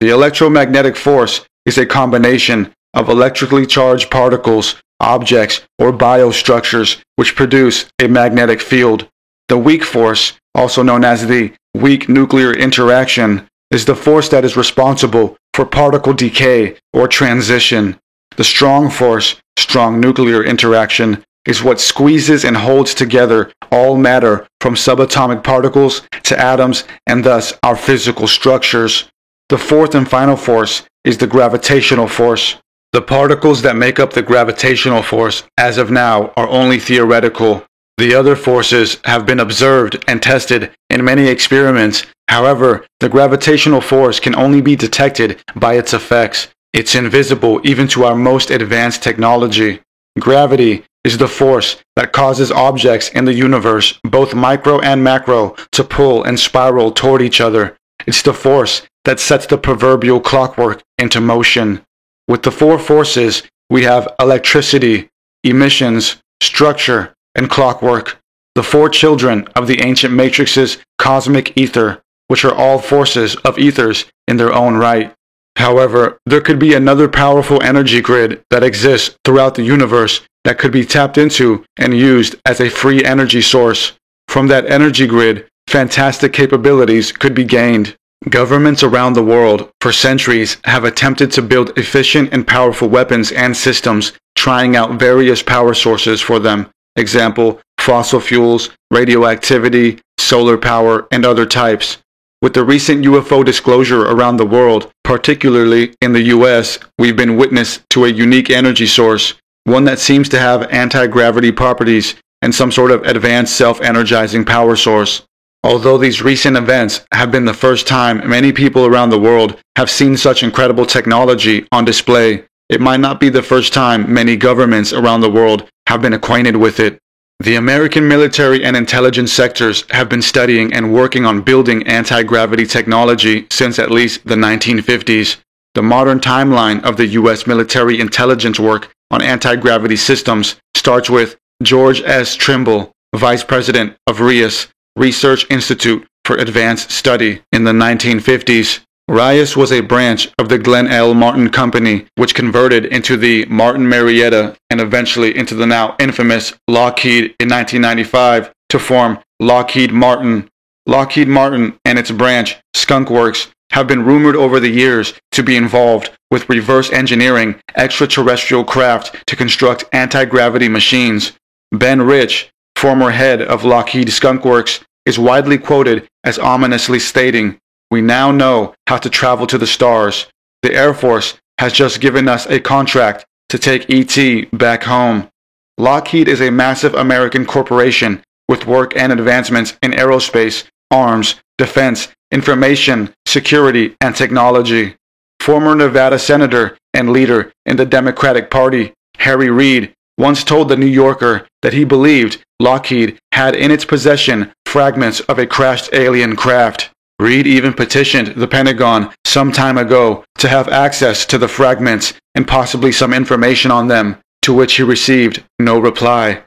The electromagnetic force is a combination of electrically charged particles, objects, or biostructures which produce a magnetic field. The weak force, also known as the weak nuclear interaction, is the force that is responsible for particle decay or transition. The strong force, strong nuclear interaction, is what squeezes and holds together all matter from subatomic particles to atoms and thus our physical structures. The fourth and final force is the gravitational force. The particles that make up the gravitational force as of now are only theoretical. The other forces have been observed and tested in many experiments. However, the gravitational force can only be detected by its effects. It's invisible even to our most advanced technology. Gravity is the force that causes objects in the universe, both micro and macro, to pull and spiral toward each other. It's the force that sets the proverbial clockwork into motion. With the four forces, we have electricity, emissions, structure, and clockwork, the four children of the ancient matrix's cosmic ether, which are all forces of ethers in their own right. However, there could be another powerful energy grid that exists throughout the universe that could be tapped into and used as a free energy source. From that energy grid, fantastic capabilities could be gained. Governments around the world for centuries have attempted to build efficient and powerful weapons and systems, trying out various power sources for them. Example, fossil fuels, radioactivity, solar power, and other types. With the recent UFO disclosure around the world, particularly in the US, we've been witness to a unique energy source, one that seems to have anti-gravity properties and some sort of advanced self-energizing power source. Although these recent events have been the first time many people around the world have seen such incredible technology on display, it might not be the first time many governments around the world have been acquainted with it. The American military and intelligence sectors have been studying and working on building anti-gravity technology since at least the 1950s. The modern timeline of the US military intelligence work on anti-gravity systems starts with George S. Trimble, Vice President of RIAS, Research Institute for Advanced Study, in the 1950s. RIAS was a branch of the Glenn L. Martin Company, which converted into the Martin Marietta and eventually into the now infamous Lockheed in 1995 to form Lockheed Martin. Lockheed Martin and its branch, Skunk Works, have been rumored over the years to be involved with reverse engineering extraterrestrial craft to construct anti-gravity machines. Ben Rich, former head of Lockheed Skunk Works, is widely quoted as ominously stating, "We now know how to travel to the stars. The Air Force has just given us a contract to take ET back home." Lockheed is a massive American corporation with work and advancements in aerospace, arms, defense, information, security, and technology. Former Nevada senator and leader in the Democratic Party, Harry Reid, once told The New Yorker that he believed Lockheed had in its possession fragments of a crashed alien craft. Reid even petitioned the Pentagon some time ago to have access to the fragments and possibly some information on them, to which he received no reply.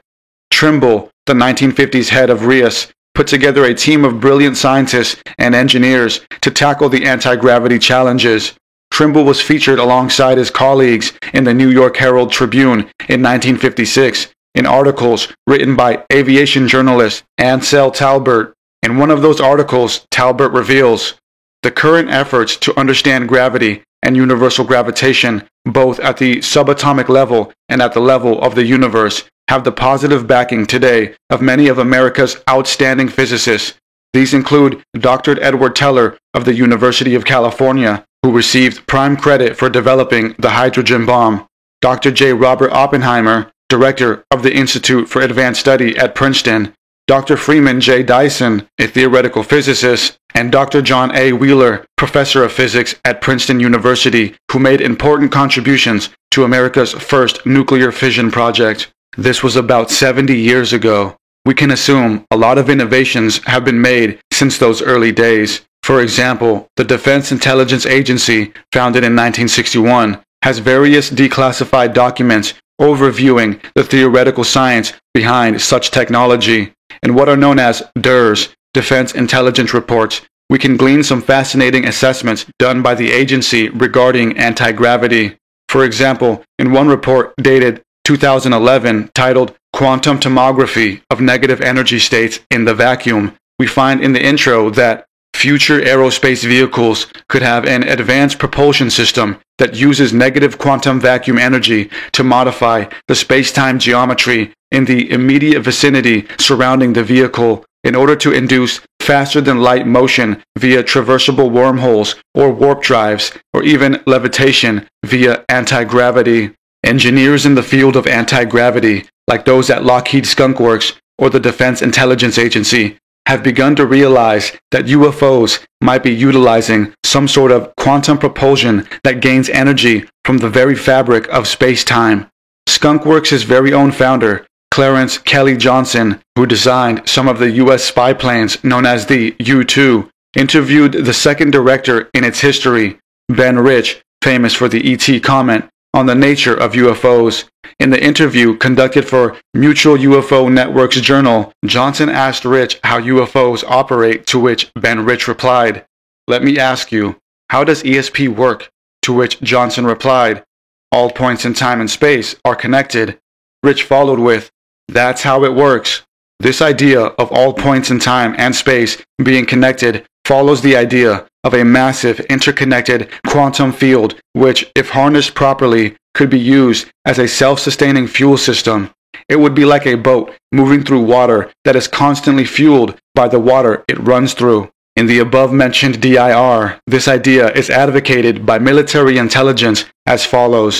Trimble, the 1950s head of RIAS, put together a team of brilliant scientists and engineers to tackle the anti-gravity challenges. Trimble was featured alongside his colleagues in the New York Herald Tribune in 1956 in articles written by aviation journalist Ansel Talbert. In one of those articles, Talbert reveals, "The current efforts to understand gravity and universal gravitation, both at the subatomic level and at the level of the universe, have the positive backing today of many of America's outstanding physicists. These include Dr. Edward Teller of the University of California, who received prime credit for developing the hydrogen bomb, Dr. J. Robert Oppenheimer, director of the Institute for Advanced Study at Princeton, Dr. Freeman J. Dyson, a theoretical physicist, and Dr. John A. Wheeler, professor of physics at Princeton University, who made important contributions to America's first nuclear fission project." This was about 70 years ago. We can assume a lot of innovations have been made since those early days. For example, the Defense Intelligence Agency, founded in 1961, has various declassified documents overviewing the theoretical science behind such technology. In what are known as DIRS, Defense Intelligence Reports, we can glean some fascinating assessments done by the agency regarding anti-gravity. For example, in one report dated 2011 titled "Quantum Tomography of Negative Energy States in the Vacuum," we find in the intro that future aerospace vehicles could have an advanced propulsion system that uses negative quantum vacuum energy to modify the space-time geometry in the immediate vicinity surrounding the vehicle in order to induce faster-than-light motion via traversable wormholes or warp drives, or even levitation via anti-gravity. Engineers in the field of anti-gravity, like those at Lockheed Skunk Works or the Defense Intelligence Agency, have begun to realize that UFOs might be utilizing some sort of quantum propulsion that gains energy from the very fabric of space-time. Skunk Works' very own founder, Clarence Kelly Johnson, who designed some of the US spy planes known as the U-2, interviewed the second director in its history, Ben Rich, famous for the ET comment, on the nature of UFOs. In the interview conducted for Mutual UFO Network's journal, Johnson asked Rich how UFOs operate, to which Ben Rich replied, "Let me ask you, how does ESP work?" To which Johnson replied, "All points in time and space are connected." Rich followed with, "That's how it works." This idea of all points in time and space being connected follows the idea of a massive interconnected quantum field which, if harnessed properly, could be used as a self-sustaining fuel system. It would be like a boat moving through water that is constantly fueled by the water it runs through. In the above-mentioned DIR, this idea is advocated by military intelligence as follows: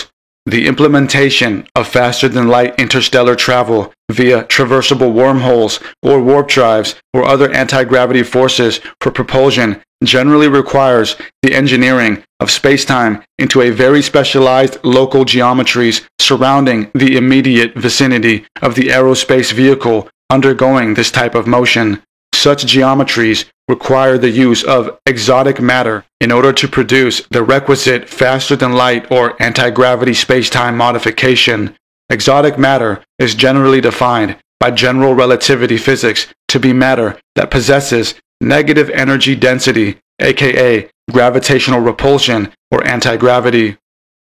the implementation of faster-than-light interstellar travel via traversable wormholes or warp drives or other anti-gravity forces for propulsion generally requires the engineering of space-time into a very specialized local geometries surrounding the immediate vicinity of the aerospace vehicle undergoing this type of motion. Such geometries require the use of exotic matter in order to produce the requisite faster-than-light or anti-gravity space-time modification. Exotic matter is generally defined by general relativity physics to be matter that possesses negative energy density, aka gravitational repulsion or anti-gravity.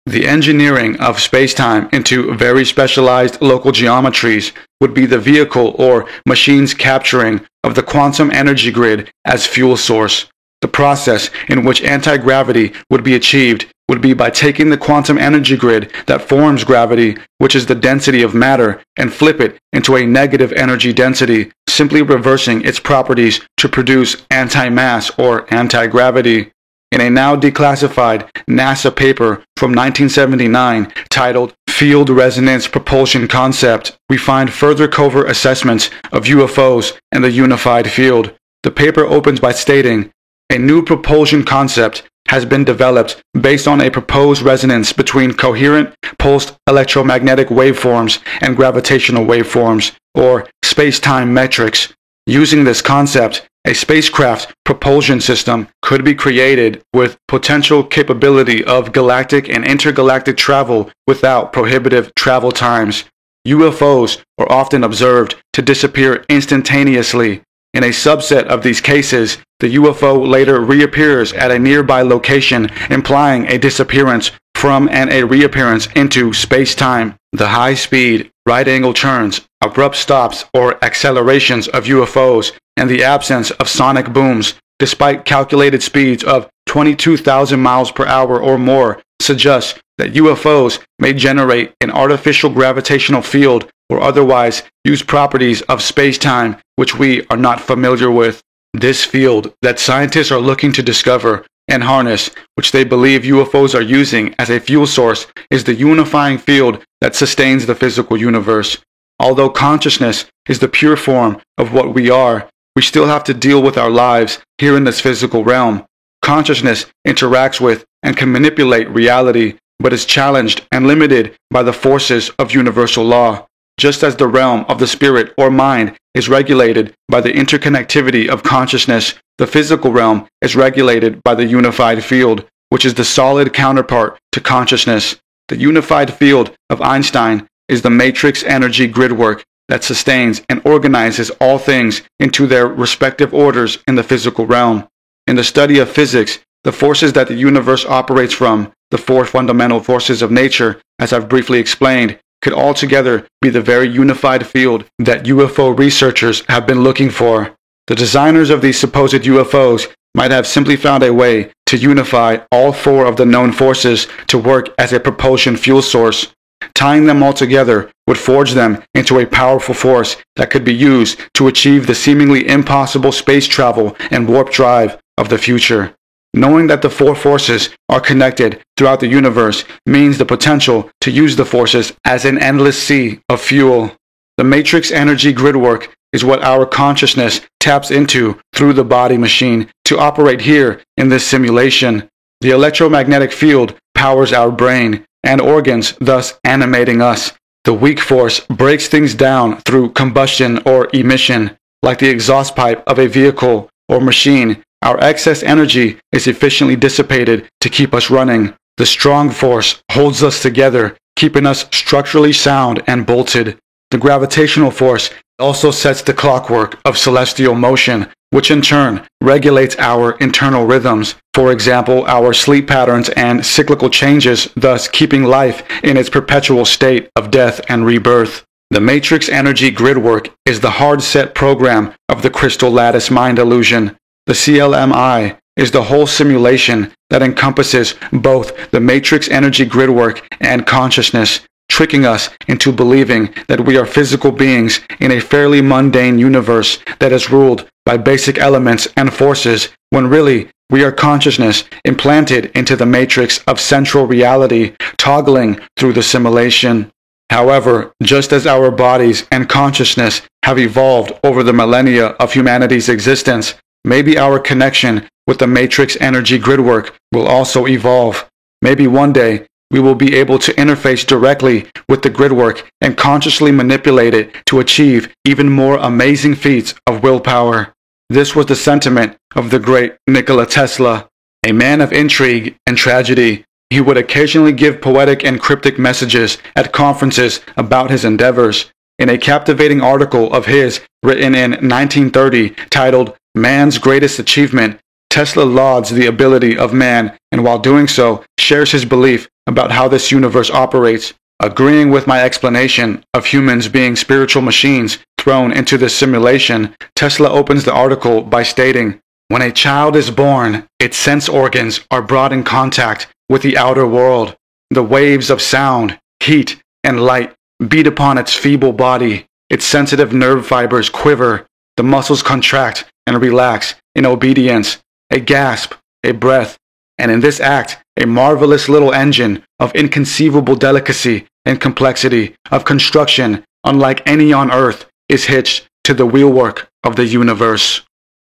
The engineering of space-time into very specialized local geometries would be the vehicle or machine's capturing of the quantum energy grid as fuel source. The process in which anti-gravity would be achieved would be by taking the quantum energy grid that forms gravity, which is the density of matter, and flip it into a negative energy density, simply reversing its properties to produce anti-mass or anti-gravity. In a now declassified NASA paper from 1979 titled Field Resonance Propulsion Concept, we find further covert assessments of UFOs and the unified field. The paper opens by stating, "A new propulsion concept has been developed based on a proposed resonance between coherent pulsed electromagnetic waveforms and gravitational waveforms, or space-time metrics. Using this concept, a spacecraft propulsion system could be created with potential capability of galactic and intergalactic travel without prohibitive travel times. UFOs are often observed to disappear instantaneously. In a subset of these cases, the UFO later reappears at a nearby location, implying a disappearance from and a reappearance into space-time. The high-speed, right-angle turns, abrupt stops or accelerations of UFOs, and the absence of sonic booms, despite calculated speeds of 22,000 miles per hour or more, suggests that UFOs may generate an artificial gravitational field or otherwise use properties of space-time which we are not familiar with. This field that scientists are looking to discover and harness, which they believe UFOs are using as a fuel source, is the unifying field that sustains the physical universe. Although consciousness is the pure form of what we are, we still have to deal with our lives here in this physical realm. Consciousness interacts with and can manipulate reality, but is challenged and limited by the forces of universal law. Just as the realm of the spirit or mind is regulated by the interconnectivity of consciousness, the physical realm is regulated by the unified field, which is the solid counterpart to consciousness. The unified field of Einstein is the matrix energy gridwork that sustains and organizes all things into their respective orders in the physical realm. In the study of physics, the forces that the universe operates from, the four fundamental forces of nature, as I've briefly explained, could altogether be the very unified field that UFO researchers have been looking for. The designers of these supposed UFOs might have simply found a way to unify all four of the known forces to work as a propulsion fuel source. Tying them all together would forge them into a powerful force that could be used to achieve the seemingly impossible space travel and warp drive of the future. Knowing that the four forces are connected throughout the universe means the potential to use the forces as an endless sea of fuel. The matrix energy gridwork is what our consciousness taps into through the body machine to operate here in this simulation. The electromagnetic field powers our brain and organs, thus animating us. The weak force breaks things down through combustion or emission, like the exhaust pipe of a vehicle or machine. Our excess energy is efficiently dissipated to keep us running. The strong force holds us together, keeping us structurally sound and bolted. The gravitational force also sets the clockwork of celestial motion, which in turn regulates our internal rhythms, for example, our sleep patterns and cyclical changes, thus keeping life in its perpetual state of death and rebirth. The matrix energy gridwork is the hard-set program of the crystal lattice mind illusion. The CLMI is the whole simulation that encompasses both the matrix energy gridwork and consciousness, tricking us into believing that we are physical beings in a fairly mundane universe that is ruled by basic elements and forces, when really we are consciousness implanted into the matrix of central reality, toggling through the simulation. However, just as our bodies and consciousness have evolved over the millennia of humanity's existence, maybe our connection with the matrix energy gridwork will also evolve. Maybe one day we will be able to interface directly with the gridwork and consciously manipulate it to achieve even more amazing feats of willpower. This was the sentiment of the great Nikola Tesla. A man of intrigue and tragedy, he would occasionally give poetic and cryptic messages at conferences about his endeavors. In a captivating article of his written in 1930 titled Man's Greatest Achievement, Tesla lauds the ability of man, and while doing so, shares his belief about how this universe operates. Agreeing with my explanation of humans being spiritual machines thrown into this simulation, Tesla opens the article by stating, "When a child is born, its sense organs are brought in contact with the outer world. The waves of sound, heat, and light beat upon its feeble body. Its sensitive nerve fibers quiver. The muscles contract and relax in obedience. A gasp, a breath, and in this act, a marvelous little engine of inconceivable delicacy and complexity of construction, unlike any on Earth, is hitched to the wheelwork of the universe."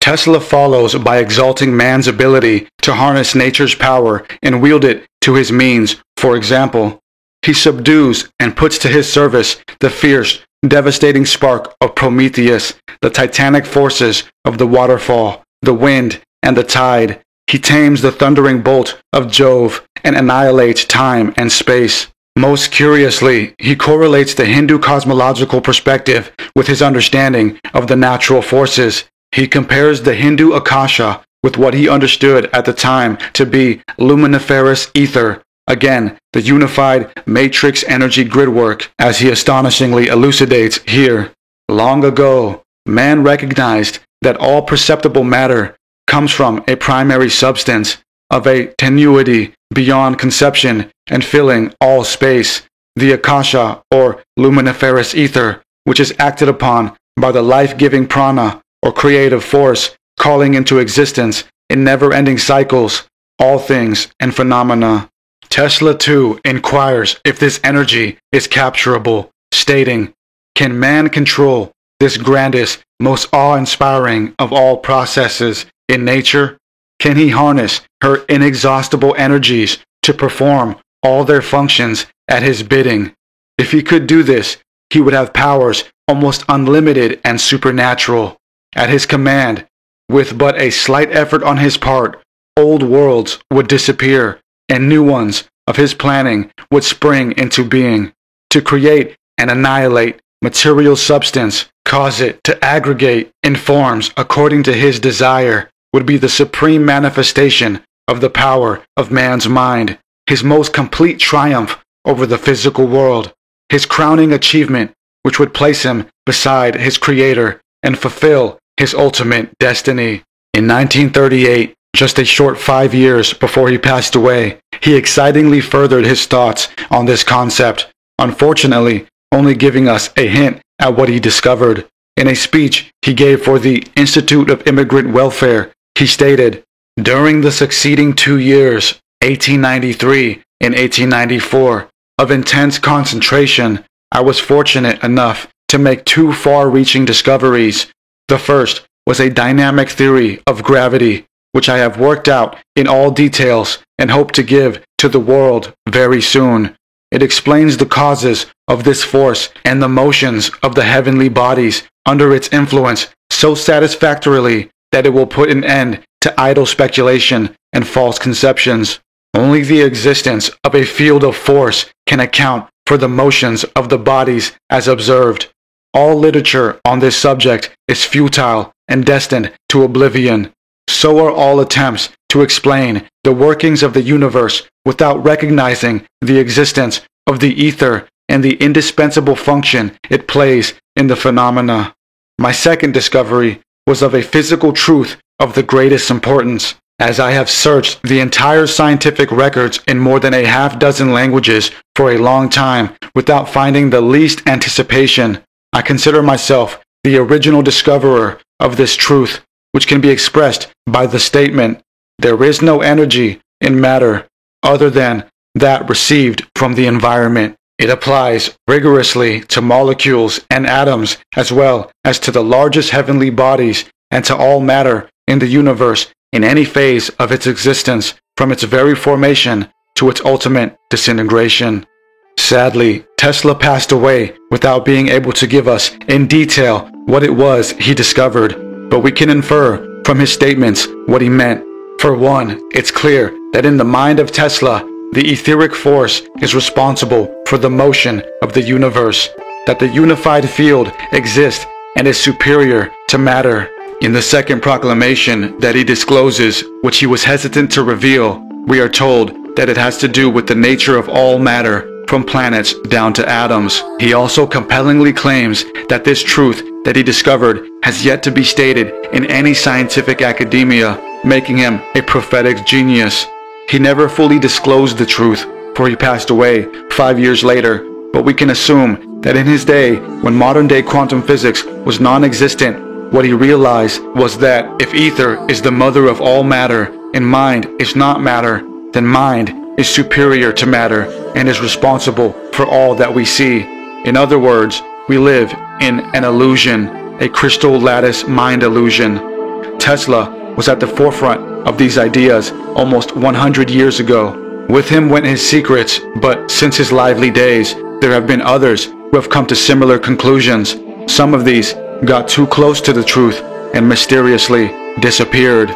Tesla follows by exalting man's ability to harness nature's power and wield it to his means. For example, he subdues and puts to his service the fierce, devastating spark of Prometheus, the titanic forces of the waterfall, the wind, and the tide. He tames the thundering bolt of Jove and annihilates time and space. Most curiously, he correlates the Hindu cosmological perspective with his understanding of the natural forces. He compares the Hindu Akasha with what he understood at the time to be luminiferous ether, again, the unified matrix energy gridwork, as he astonishingly elucidates here. Long ago, man recognized that all perceptible matter comes from a primary substance of a tenuity beyond conception and filling all space, the Akasha or luminiferous ether, which is acted upon by the life-giving prana or creative force, calling into existence in never-ending cycles all things and phenomena. Tesla too inquires if this energy is capturable, stating, "Can man control this grandest, most awe-inspiring of all processes in nature? Can he harness her inexhaustible energies to perform all their functions at his bidding? If he could do this, he would have powers almost unlimited and supernatural. At his command, with but a slight effort on his part, old worlds would disappear, and new ones of his planning would spring into being. To create and annihilate material substance, cause it to aggregate in forms according to his desire, would be the supreme manifestation of the power of man's mind, his most complete triumph over the physical world, his crowning achievement, which would place him beside his creator and fulfill his ultimate destiny." In 1938, just a short 5 years before he passed away, he excitingly furthered his thoughts on this concept, unfortunately only giving us a hint at what he discovered. In a speech he gave for the Institute of Immigrant Welfare, he stated, "During the succeeding 2 years, 1893 and 1894, of intense concentration, I was fortunate enough to make 2 far-reaching discoveries. The first was a dynamic theory of gravity, which I have worked out in all details and hope to give to the world very soon. It explains the causes of this force and the motions of the heavenly bodies under its influence so satisfactorily that it will put an end to idle speculation and false conceptions. Only the existence of a field of force can account for the motions of the bodies as observed. All literature on this subject is futile and destined to oblivion. So are all attempts to explain the workings of the universe without recognizing the existence of the ether and the indispensable function it plays in the phenomena. My second discovery was of a physical truth of the greatest importance. As I have searched the entire scientific records in more than a half-dozen languages for a long time without finding the least anticipation, I consider myself the original discoverer of this truth, which can be expressed by the statement, there is no energy in matter other than that received from the environment. It applies rigorously to molecules and atoms as well as to the largest heavenly bodies and to all matter in the universe in any phase of its existence, from its very formation to its ultimate disintegration. Sadly, Tesla passed away without being able to give us in detail what it was he discovered, but we can infer from his statements what he meant. For one, it's clear that in the mind of Tesla, the etheric force is responsible for the motion of the universe, that the unified field exists and is superior to matter. In the second proclamation that he discloses, which he was hesitant to reveal, we are told that it has to do with the nature of all matter, from planets down to atoms. He also compellingly claims that this truth that he discovered has yet to be stated in any scientific academia, making him a prophetic genius. He never fully disclosed the truth, for he passed away 5 years later, but we can assume that in his day, when modern-day quantum physics was non-existent, what he realized was that if ether is the mother of all matter and mind is not matter, then mind is superior to matter and is responsible for all that we see. In other words, we live in an illusion, a crystal lattice mind illusion. Tesla was at the forefront of these ideas almost 100 years ago. With him went his secrets, but since his lively days, there have been others who have come to similar conclusions. Some of these got too close to the truth and mysteriously disappeared.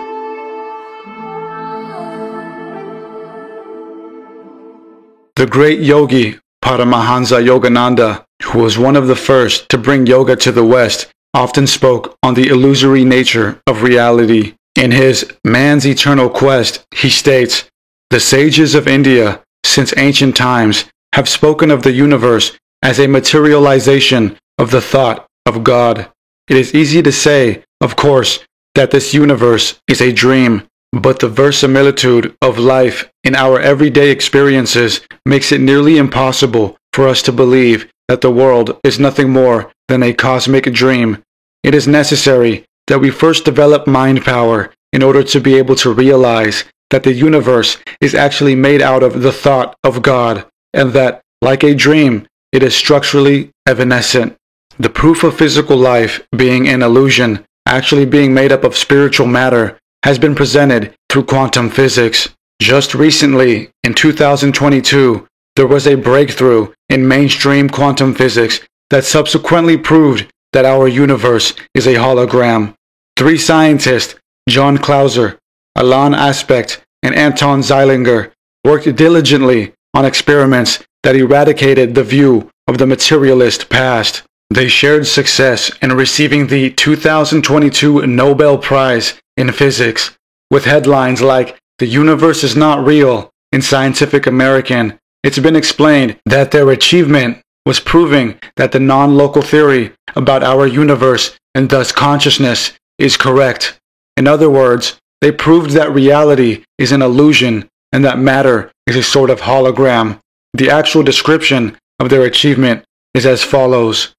The great yogi Paramahansa Yogananda, who was one of the first to bring yoga to the West, often spoke on the illusory nature of reality. In his Man's Eternal Quest, he states, "The sages of India, since ancient times, have spoken of the universe as a materialization of the thought of God. It is easy to say, of course, that this universe is a dream, but the verisimilitude of life in our everyday experiences makes it nearly impossible for us to believe that the world is nothing more than a cosmic dream. It is necessary that we first develop mind power in order to be able to realize that the universe is actually made out of the thought of God, and that, like a dream, it is structurally evanescent. The proof of physical life being an illusion, actually being made up of spiritual matter, has been presented through quantum physics. Just recently, in 2022, there was a breakthrough in mainstream quantum physics that subsequently proved that our universe is a hologram. 3 scientists, John Clauser, Alain Aspect, and Anton Zeilinger, worked diligently on experiments that eradicated the view of the materialist past. They shared success in receiving the 2022 Nobel Prize in Physics, with headlines like, "The universe is not real." In Scientific American, it's been explained that their achievement was proving that the non-local theory about our universe and thus consciousness is correct. In other words, they proved that reality is an illusion and that matter is a sort of hologram. The actual description of their achievement is as follows.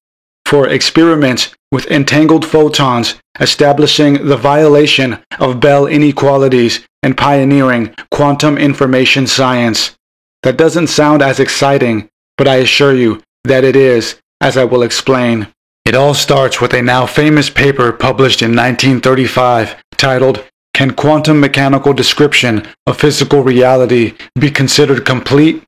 For experiments with entangled photons, establishing the violation of Bell inequalities and pioneering quantum information science. That doesn't sound as exciting, but I assure you that it is, as I will explain. It all starts with a now famous paper published in 1935 titled, "Can Quantum Mechanical Description of Physical Reality Be Considered Complete?"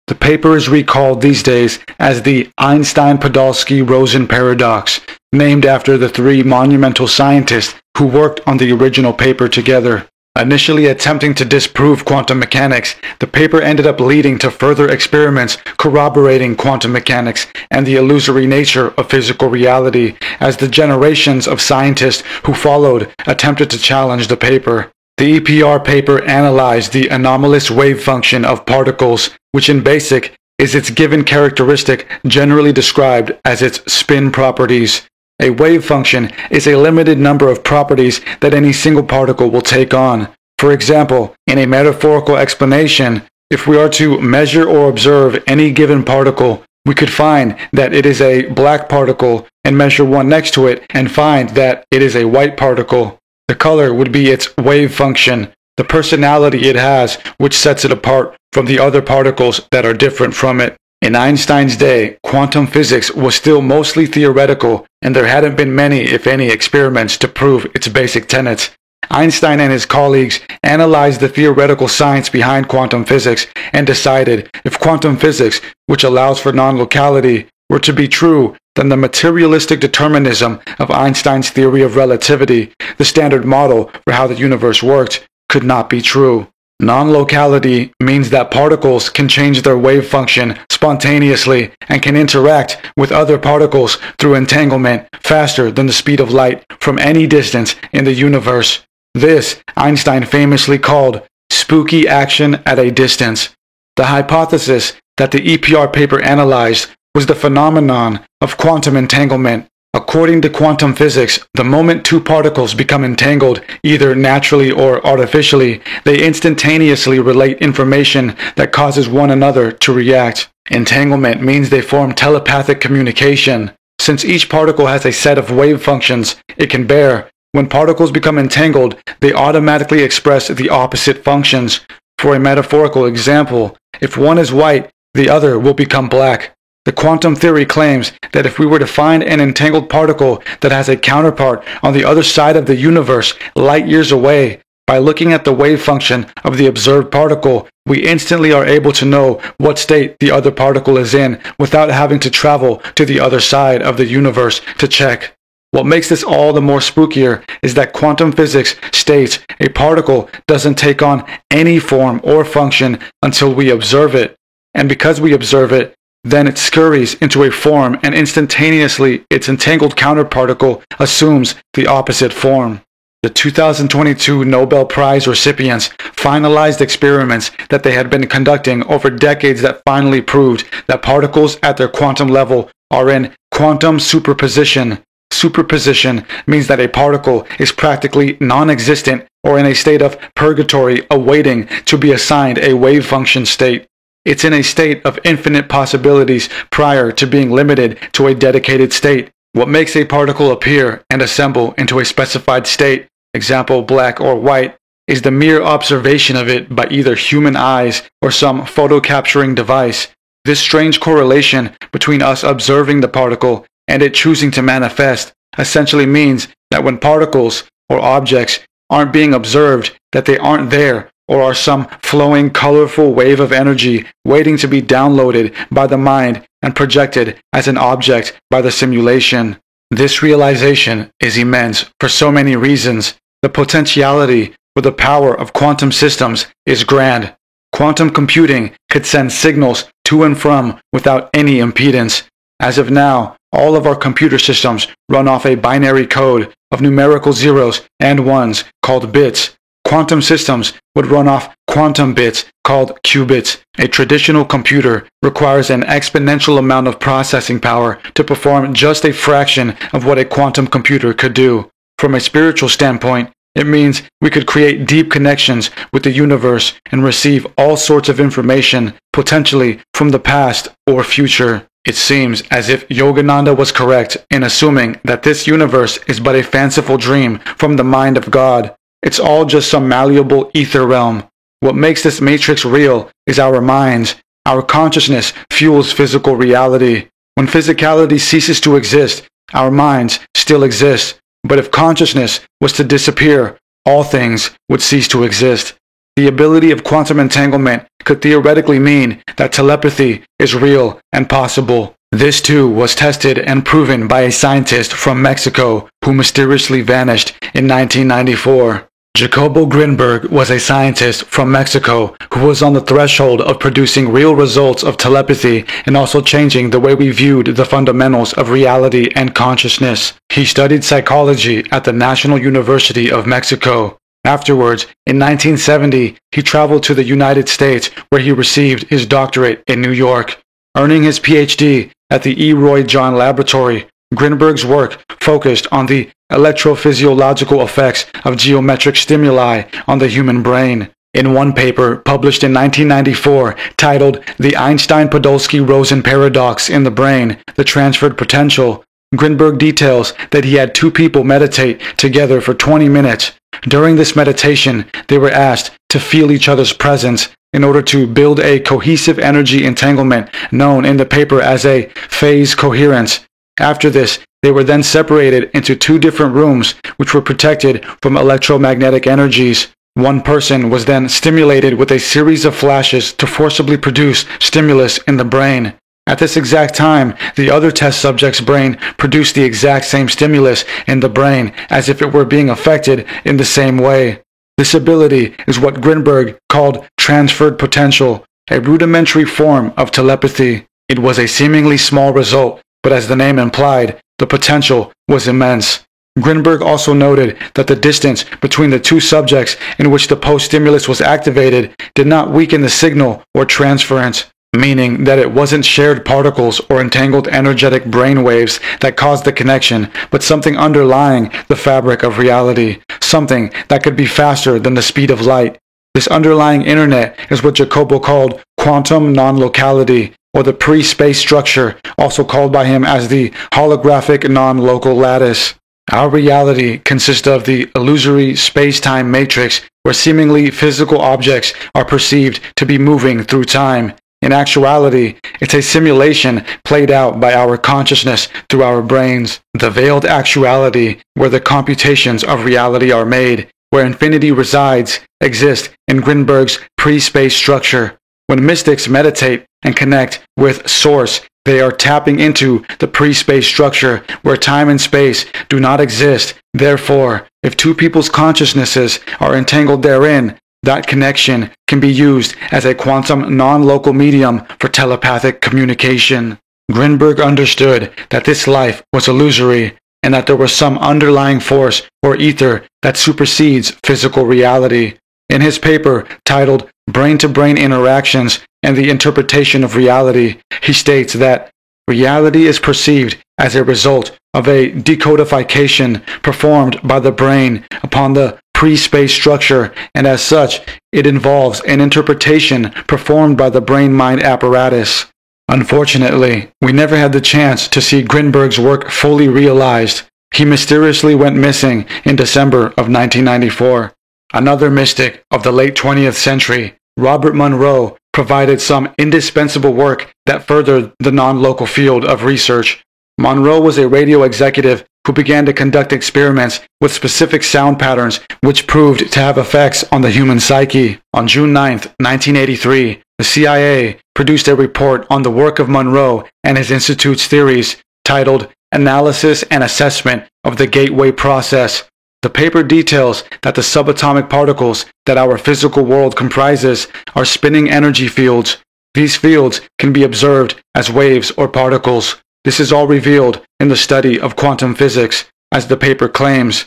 The paper is recalled these days as the Einstein-Podolsky-Rosen paradox, named after the 3 monumental scientists who worked on the original paper together. Initially attempting to disprove quantum mechanics, the paper ended up leading to further experiments corroborating quantum mechanics and the illusory nature of physical reality, as the generations of scientists who followed attempted to challenge the paper. The EPR paper analyzed the anomalous wave function of particles, which in BASIC is its given characteristic generally described as its spin properties. A wave function is a limited number of properties that any single particle will take on. For example, in a metaphorical explanation, if we are to measure or observe any given particle, we could find that it is a black particle and measure one next to it and find that it is a white particle. The color would be its wave function, the personality it has, which sets it apart from the other particles that are different from it. In Einstein's day, quantum physics was still mostly theoretical, and there hadn't been many, if any, experiments to prove its basic tenets. Einstein and his colleagues analyzed the theoretical science behind quantum physics and decided if quantum physics, which allows for non-locality, were to be true, then the materialistic determinism of Einstein's theory of relativity, the standard model for how the universe worked, could not be true. Non-locality means that particles can change their wave function spontaneously and can interact with other particles through entanglement faster than the speed of light from any distance in the universe. This, Einstein famously called spooky action at a distance. The hypothesis that the EPR paper analyzed was the phenomenon of quantum entanglement. According to quantum physics, the moment two particles become entangled, either naturally or artificially, they instantaneously relate information that causes one another to react. Entanglement means they form telepathic communication. Since each particle has a set of wave functions it can bear, when particles become entangled, they automatically express the opposite functions. For a metaphorical example, if one is white, the other will become black. The quantum theory claims that if we were to find an entangled particle that has a counterpart on the other side of the universe, light years away, by looking at the wave function of the observed particle, we instantly are able to know what state the other particle is in without having to travel to the other side of the universe to check. What makes this all the more spookier is that quantum physics states a particle doesn't take on any form or function until we observe it. And because we observe it, then it scurries into a form and instantaneously its entangled counterparticle assumes the opposite form. The 2022 Nobel Prize recipients finalized experiments that they had been conducting over decades that finally proved that particles at their quantum level are in quantum superposition. Superposition means that a particle is practically non-existent or in a state of purgatory awaiting to be assigned a wave function state. It's in a state of infinite possibilities prior to being limited to a dedicated state. What makes a particle appear and assemble into a specified state, example black or white, is the mere observation of it by either human eyes or some photo-capturing device. This strange correlation between us observing the particle and it choosing to manifest essentially means that when particles or objects aren't being observed, that they aren't there, or are some flowing, colorful wave of energy waiting to be downloaded by the mind and projected as an object by the simulation. This realization is immense for so many reasons. The potentiality for the power of quantum systems is grand. Quantum computing could send signals to and from without any impedance. As of now, all of our computer systems run off a binary code of numerical zeros and ones called bits. Quantum systems would run off quantum bits called qubits. A traditional computer requires an exponential amount of processing power to perform just a fraction of what a quantum computer could do. From a spiritual standpoint, it means we could create deep connections with the universe and receive all sorts of information, potentially from the past or future. It seems as if Yogananda was correct in assuming that this universe is but a fanciful dream from the mind of God. It's all just some malleable ether realm. What makes this matrix real is our minds. Our consciousness fuels physical reality. When physicality ceases to exist, our minds still exist. But if consciousness was to disappear, all things would cease to exist. The ability of quantum entanglement could theoretically mean that telepathy is real and possible. This too was tested and proven by a scientist from Mexico who mysteriously vanished in 1994. Jacobo Grinberg was a scientist from Mexico who was on the threshold of producing real results of telepathy and also changing the way we viewed the fundamentals of reality and consciousness. He studied psychology at the National University of Mexico. Afterwards, in 1970, he traveled to the United States where he received his doctorate in New York. Earning his PhD at the E. Roy John Laboratory, Grinberg's work focused on the electrophysiological effects of geometric stimuli on the human brain. In one paper published in 1994 titled The Einstein-Podolsky-Rosen Paradox in the Brain, the Transferred Potential, Grinberg details that he had two people meditate together for 20 minutes. During this meditation, they were asked to feel each other's presence in order to build a cohesive energy entanglement known in the paper as a phase coherence. After this, they were then separated into two different rooms which were protected from electromagnetic energies. One person was then stimulated with a series of flashes to forcibly produce stimulus in the brain. At this exact time, the other test subject's brain produced the exact same stimulus in the brain as if it were being affected in the same way. This ability is what Grinberg called transferred potential, a rudimentary form of telepathy. It was a seemingly small result, but as the name implied, the potential was immense. Grinberg also noted that the distance between the two subjects in which the post-stimulus was activated did not weaken the signal or transference, meaning that it wasn't shared particles or entangled energetic brain waves that caused the connection, but something underlying the fabric of reality, something that could be faster than the speed of light. This underlying internet is what Jacobo called quantum non-locality, or the pre-space structure, also called by him as the holographic non-local lattice. Our reality consists of the illusory space-time matrix where seemingly physical objects are perceived to be moving through time. In actuality, it's a simulation played out by our consciousness through our brains. The veiled actuality, where the computations of reality are made, where infinity resides, exists in Grinberg's pre-space structure. When mystics meditate and connect with Source, they are tapping into the pre-space structure where time and space do not exist. Therefore, if two people's consciousnesses are entangled therein, that connection can be used as a quantum non-local medium for telepathic communication. Grinberg understood that this life was illusory and that there was some underlying force or ether that supersedes physical reality. In his paper titled Brain-to-Brain Interactions and the Interpretation of Reality, he states that reality is perceived as a result of a decodification performed by the brain upon the pre-space structure, and as such, it involves an interpretation performed by the brain-mind apparatus. Unfortunately, we never had the chance to see Grinberg's work fully realized. He mysteriously went missing in December of 1994. Another mystic of the late 20th century, Robert Monroe, provided some indispensable work that furthered the non-local field of research. Monroe was a radio executive who began to conduct experiments with specific sound patterns which proved to have effects on the human psyche. On June 9, 1983, the CIA produced a report on the work of Monroe and his institute's theories titled Analysis and Assessment of the Gateway Process. The paper details that the subatomic particles that our physical world comprises are spinning energy fields. These fields can be observed as waves or particles. This is all revealed in the study of quantum physics, as the paper claims.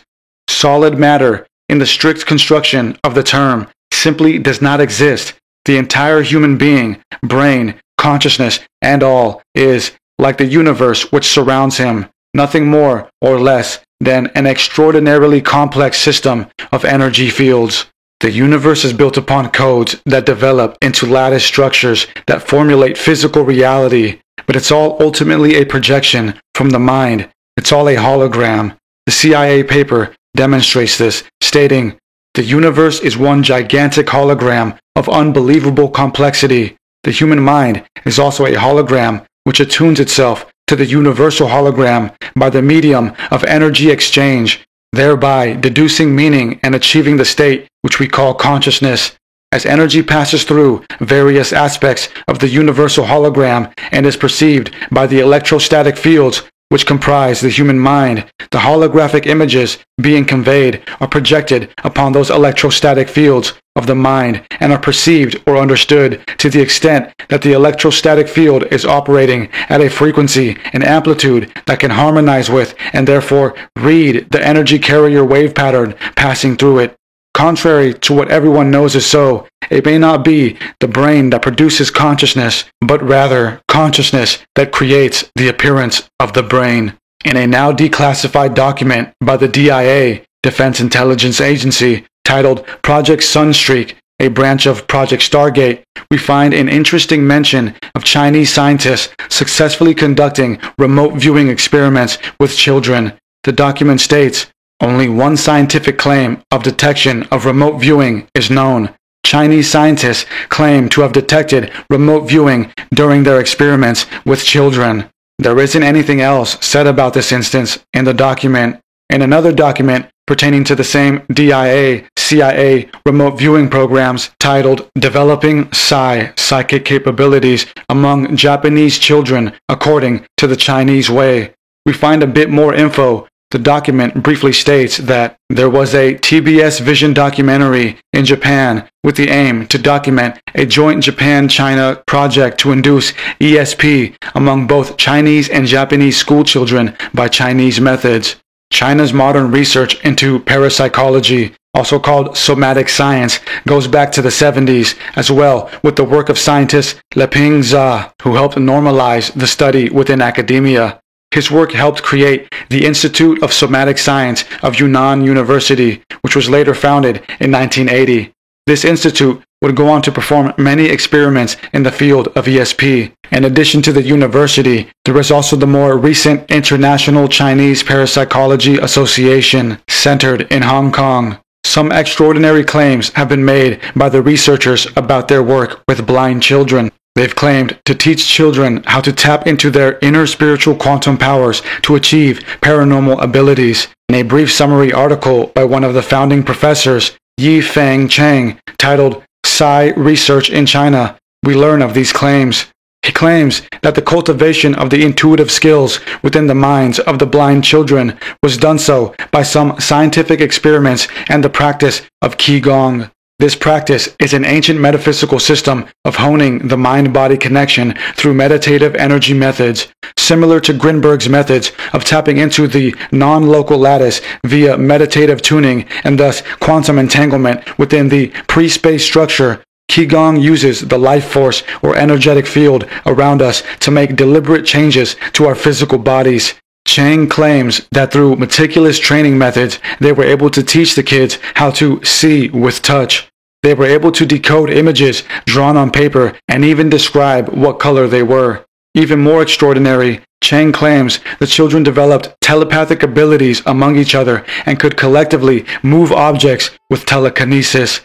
Solid matter, in the strict construction of the term, simply does not exist. The entire human being, brain, consciousness, and all is, like the universe which surrounds him, nothing more or less than an extraordinarily complex system of energy fields. The universe is built upon codes that develop into lattice structures that formulate physical reality, but it's all ultimately a projection from the mind. It's all a hologram. The CIA paper demonstrates this, stating, "The universe is one gigantic hologram of unbelievable complexity. The human mind is also a hologram which attunes itself to the universal hologram by the medium of energy exchange, thereby deducing meaning and achieving the state which we call consciousness. As energy passes through various aspects of the universal hologram and is perceived by the electrostatic fields which comprise the human mind, the holographic images being conveyed are projected upon those electrostatic fields of the mind and are perceived or understood to the extent that the electrostatic field is operating at a frequency and amplitude that can harmonize with and therefore read the energy carrier wave pattern passing through it. Contrary to what everyone knows is so, it may not be the brain that produces consciousness, but rather consciousness that creates the appearance of the brain." In a now declassified document by the DIA, Defense Intelligence Agency, titled Project Sunstreak, a branch of Project Stargate, we find an interesting mention of Chinese scientists successfully conducting remote viewing experiments with children. The document states, only one scientific claim of detection of remote viewing is known. Chinese scientists claim to have detected remote viewing during their experiments with children. There isn't anything else said about this instance in the document. In another document pertaining to the same DIA-CIA remote viewing programs titled Developing Psychic Capabilities Among Japanese Children According to the Chinese Way, we find a bit more info. The document briefly states that there was a TBS Vision documentary in Japan with the aim to document a joint Japan-China project to induce ESP among both Chinese and Japanese schoolchildren by Chinese methods. China's modern research into parapsychology, also called somatic science, goes back to the 70s, as well with the work of scientist Leping Zha, who helped normalize the study within academia. His work helped create the Institute of Somatic Science of Yunnan University, which was later founded in 1980. This institute would go on to perform many experiments in the field of ESP. In addition to the university, there is also the more recent International Chinese Parapsychology Association, centered in Hong Kong. Some extraordinary claims have been made by the researchers about their work with blind children. They've claimed to teach children how to tap into their inner spiritual quantum powers to achieve paranormal abilities. In a brief summary article by one of the founding professors, Yifeng Cheng, titled Psi Research in China, we learn of these claims. He claims that the cultivation of the intuitive skills within the minds of the blind children was done so by some scientific experiments and the practice of Qigong. This practice is an ancient metaphysical system of honing the mind-body connection through meditative energy methods, similar to Grinberg's methods of tapping into the non-local lattice via meditative tuning and thus quantum entanglement within the pre-space structure. Qigong uses the life force or energetic field around us to make deliberate changes to our physical bodies. Chang claims that through meticulous training methods, they were able to teach the kids how to see with touch. They were able to decode images drawn on paper and even describe what color they were. Even more extraordinary, Chang claims the children developed telepathic abilities among each other and could collectively move objects with telekinesis.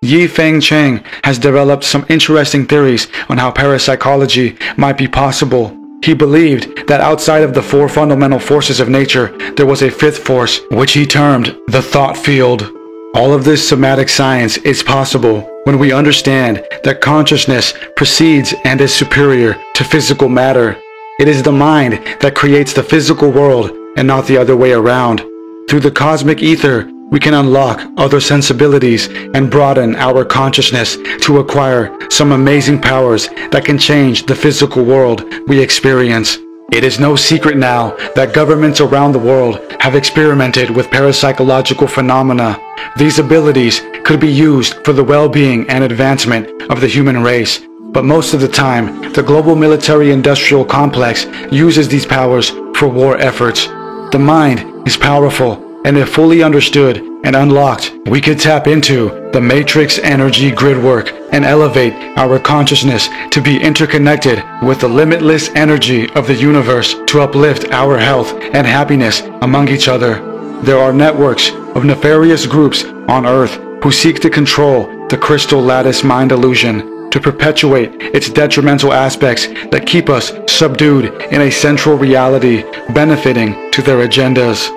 Yifeng Cheng has developed some interesting theories on how parapsychology might be possible. He believed that outside of the four fundamental forces of nature, there was a fifth force, which he termed the thought field. All of this somatic science is possible when we understand that consciousness precedes and is superior to physical matter. It is the mind that creates the physical world and not the other way around. Through the cosmic ether, we can unlock other sensibilities and broaden our consciousness to acquire some amazing powers that can change the physical world we experience. It is no secret now that governments around the world have experimented with parapsychological phenomena. These abilities could be used for the well-being and advancement of the human race, but most of the time, the global military-industrial complex uses these powers for war efforts. The mind is powerful, and if fully understood and unlocked, we could tap into the matrix energy grid work and elevate our consciousness to be interconnected with the limitless energy of the universe to uplift our health and happiness among each other. There are networks of nefarious groups on Earth who seek to control the crystal lattice mind illusion, to perpetuate its detrimental aspects that keep us subdued in a central reality, benefiting to their agendas.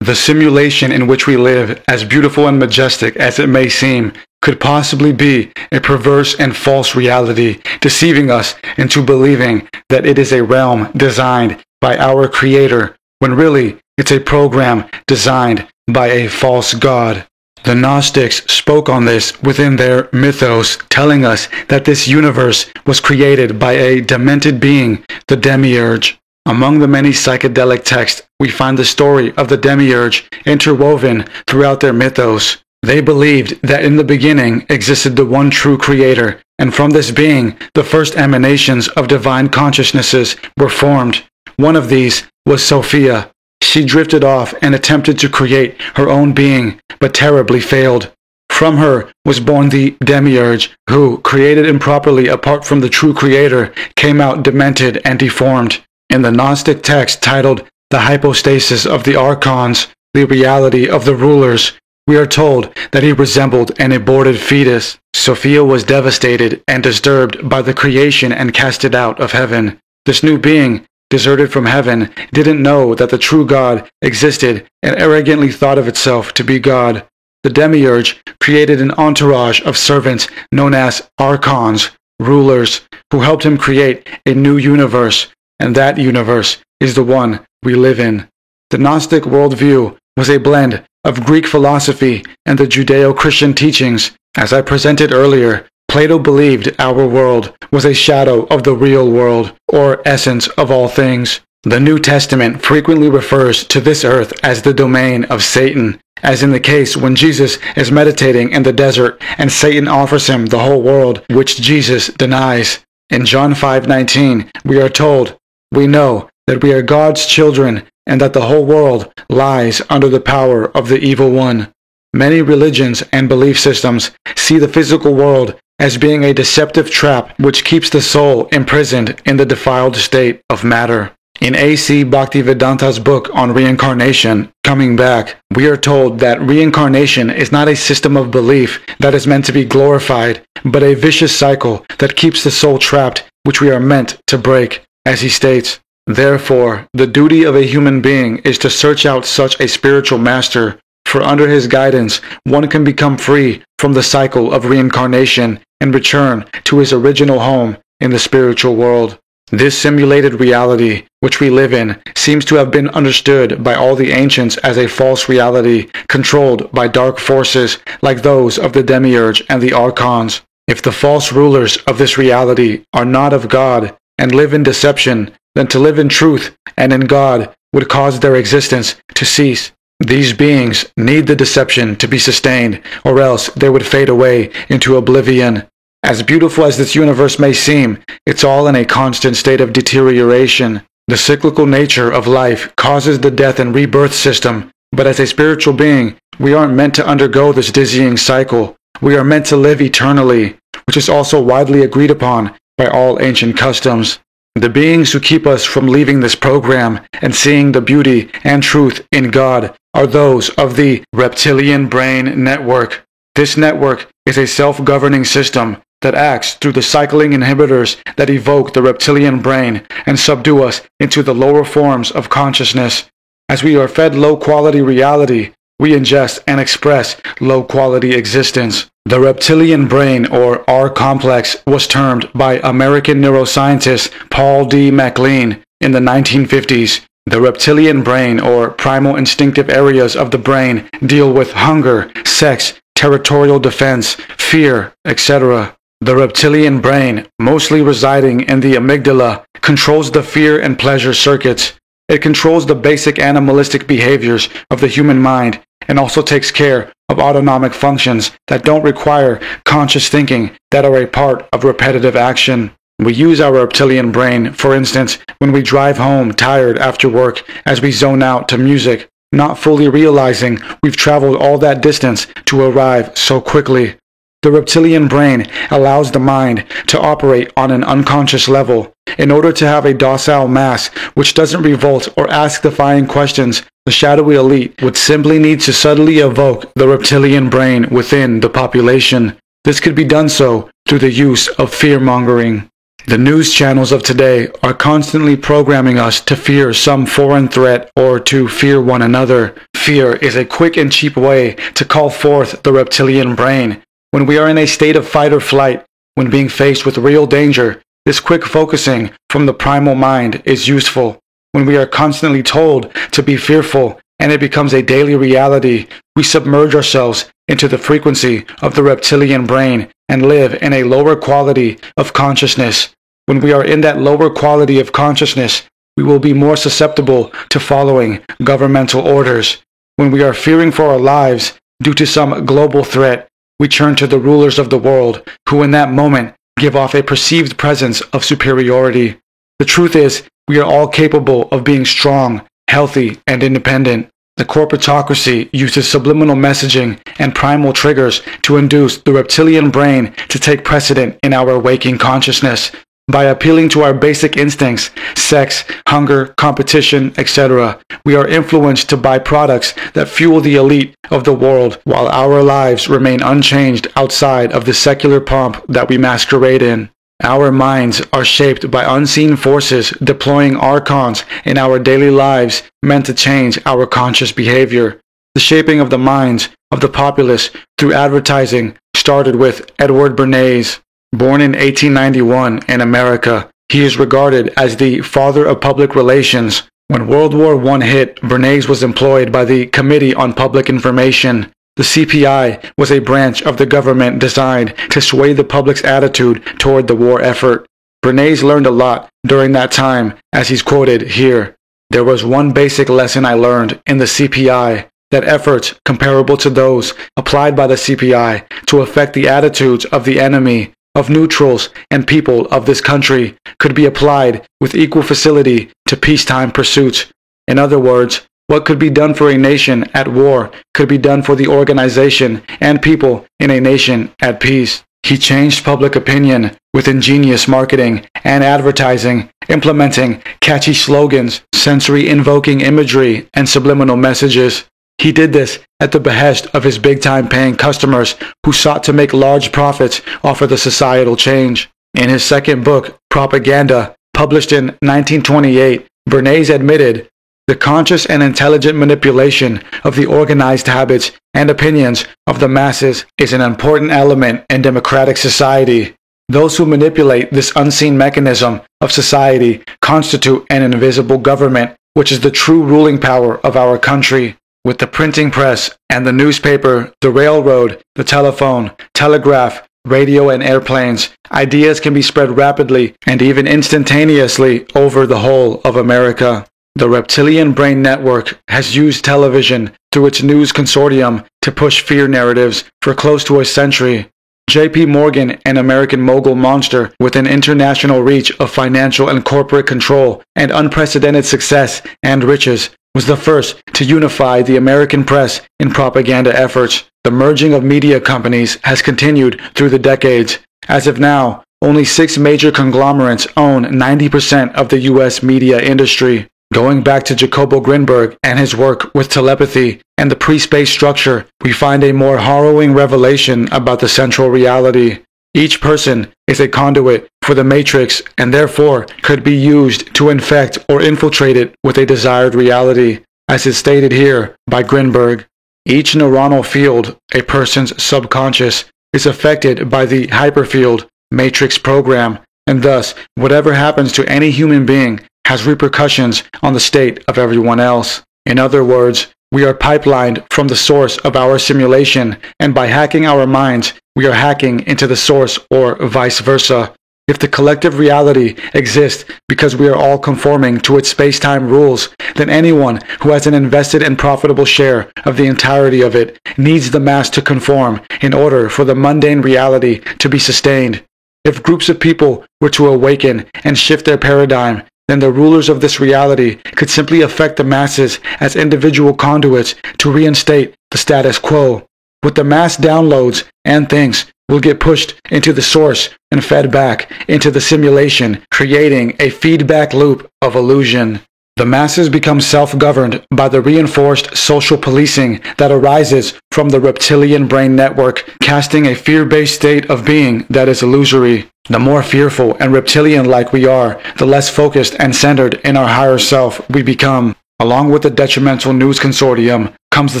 The simulation in which we live, as beautiful and majestic as it may seem, could possibly be a perverse and false reality, deceiving us into believing that it is a realm designed by our Creator, when really it's a program designed by a false god. The Gnostics spoke on this within their mythos, telling us that this universe was created by a demented being, the Demiurge. Among the many psychedelic texts, we find the story of the Demiurge interwoven throughout their mythos. They believed that in the beginning existed the one true creator, and from this being, the first emanations of divine consciousnesses were formed. One of these was Sophia. She drifted off and attempted to create her own being, but terribly failed. From her was born the Demiurge, who, created improperly apart from the true creator, came out demented and deformed. In the Gnostic text titled The Hypostasis of the Archons, the reality of the rulers, we are told that he resembled an aborted fetus. Sophia was devastated and disturbed by the creation and casted out of heaven. This new being, deserted from heaven, didn't know that the true God existed and arrogantly thought of itself to be God. The Demiurge created an entourage of servants known as Archons, rulers, who helped him create a new universe, and that universe is the one we live in. The Gnostic worldview was a blend of Greek philosophy and the Judeo-Christian teachings. As I presented earlier, Plato believed our world was a shadow of the real world, or essence of all things. The New Testament frequently refers to this earth as the domain of Satan, as in the case when Jesus is meditating in the desert and Satan offers him the whole world, which Jesus denies. In John 5:19, we are told, "We know that we are God's children and that the whole world lies under the power of the evil one." Many religions and belief systems see the physical world as being a deceptive trap which keeps the soul imprisoned in the defiled state of matter. In A.C. Bhaktivedanta's book on reincarnation, Coming Back, we are told that reincarnation is not a system of belief that is meant to be glorified, but a vicious cycle that keeps the soul trapped, which we are meant to break, as he states. Therefore, the duty of a human being is to search out such a spiritual master, for under his guidance one can become free from the cycle of reincarnation and return to his original home in the spiritual world. This simulated reality, which we live in, seems to have been understood by all the ancients as a false reality, controlled by dark forces like those of the Demiurge and the Archons. If the false rulers of this reality are not of God and live in deception, then to live in truth and in God would cause their existence to cease. These beings need the deception to be sustained, or else they would fade away into oblivion. As beautiful as this universe may seem, it's all in a constant state of deterioration. The cyclical nature of life causes the death and rebirth system, but as a spiritual being, we aren't meant to undergo this dizzying cycle. We are meant to live eternally, which is also widely agreed upon by all ancient customs. The beings who keep us from leaving this program and seeing the beauty and truth in God are those of the reptilian brain network. This network is a self-governing system that acts through the cycling inhibitors that evoke the reptilian brain and subdue us into the lower forms of consciousness. As we are fed low-quality reality, we ingest and express low-quality existence. The reptilian brain, or R-complex, was termed by American neuroscientist Paul D. MacLean in the 1950s. The reptilian brain, or primal instinctive areas of the brain, deal with hunger, sex, territorial defense, fear, etc. The reptilian brain, mostly residing in the amygdala, controls the fear and pleasure circuits. It controls the basic animalistic behaviors of the human mind and also takes care of autonomic functions that don't require conscious thinking that are a part of repetitive action. We use our reptilian brain, for instance, when we drive home tired after work as we zone out to music, not fully realizing we've traveled all that distance to arrive so quickly. The reptilian brain allows the mind to operate on an unconscious level. In order to have a docile mass which doesn't revolt or ask defying questions, the shadowy elite would simply need to subtly evoke the reptilian brain within the population. This could be done so through the use of fear-mongering. The news channels of today are constantly programming us to fear some foreign threat or to fear one another. Fear is a quick and cheap way to call forth the reptilian brain. When we are in a state of fight or flight, when being faced with real danger, this quick focusing from the primal mind is useful. When we are constantly told to be fearful and it becomes a daily reality, we submerge ourselves into the frequency of the reptilian brain and live in a lower quality of consciousness. When we are in that lower quality of consciousness, we will be more susceptible to following governmental orders. When we are fearing for our lives, due to some global threat, we turn to the rulers of the world, who in that moment give off a perceived presence of superiority. The truth is, we are all capable of being strong, healthy, and independent. The corporatocracy uses subliminal messaging and primal triggers to induce the reptilian brain to take precedent in our waking consciousness. By appealing to our basic instincts, sex, hunger, competition, etc., we are influenced to buy products that fuel the elite of the world while our lives remain unchanged outside of the secular pomp that we masquerade in. Our minds are shaped by unseen forces deploying archons in our daily lives meant to change our conscious behavior. The shaping of the minds of the populace through advertising started with Edward Bernays. Born in 1891 in America, he is regarded as the father of public relations. When World War I hit, Bernays was employed by the Committee on Public Information. The CPI was a branch of the government designed to sway the public's attitude toward the war effort. Bernays learned a lot during that time, as he's quoted here. "There was one basic lesson I learned in the CPI, that efforts comparable to those applied by the CPI to affect the attitudes of the enemy, of neutrals and people of this country, could be applied with equal facility to peacetime pursuits. In other words, what could be done for a nation at war could be done for the organization and people in a nation at peace." He changed public opinion with ingenious marketing and advertising, implementing catchy slogans, sensory-invoking imagery, and subliminal messages. He did this at the behest of his big-time paying customers who sought to make large profits off of the societal change. In his second book, Propaganda, published in 1928, Bernays admitted, "The conscious and intelligent manipulation of the organized habits and opinions of the masses is an important element in democratic society. Those who manipulate this unseen mechanism of society constitute an invisible government, which is the true ruling power of our country. With the printing press and the newspaper, the railroad, the telephone, telegraph, radio, and airplanes, ideas can be spread rapidly and even instantaneously over the whole of America. The Reptilian Brain Network has used television through its news consortium to push fear narratives for close to a century. J.P. Morgan, an American mogul monster with an international reach of financial and corporate control and unprecedented success and riches, was the first to unify the American press in propaganda efforts. The merging of media companies has continued through the decades. As of now, only 6 major conglomerates own 90% of the U.S. media industry. Going back to Jacobo Grinberg and his work with telepathy and the pre-space structure, we find a more harrowing revelation about the central reality. Each person is a conduit for the matrix and therefore could be used to infect or infiltrate it with a desired reality, as is stated here by Grinberg. Each neuronal field, a person's subconscious, is affected by the hyperfield matrix program, and thus whatever happens to any human being has repercussions on the state of everyone else. In other words, we are pipelined from the source of our simulation, and by hacking our minds, we are hacking into the source, or vice versa. If the collective reality exists because we are all conforming to its space-time rules, then anyone who has an invested and profitable share of the entirety of it needs the mass to conform in order for the mundane reality to be sustained. If groups of people were to awaken and shift their paradigm, then the rulers of this reality could simply affect the masses as individual conduits to reinstate the status quo. With the mass downloads and things will get pushed into the source and fed back into the simulation, creating a feedback loop of illusion. The masses become self-governed by the reinforced social policing that arises from the reptilian brain network, casting a fear-based state of being that is illusory. The more fearful and reptilian-like we are, the less focused and centered in our higher self we become. Along with the detrimental news consortium comes the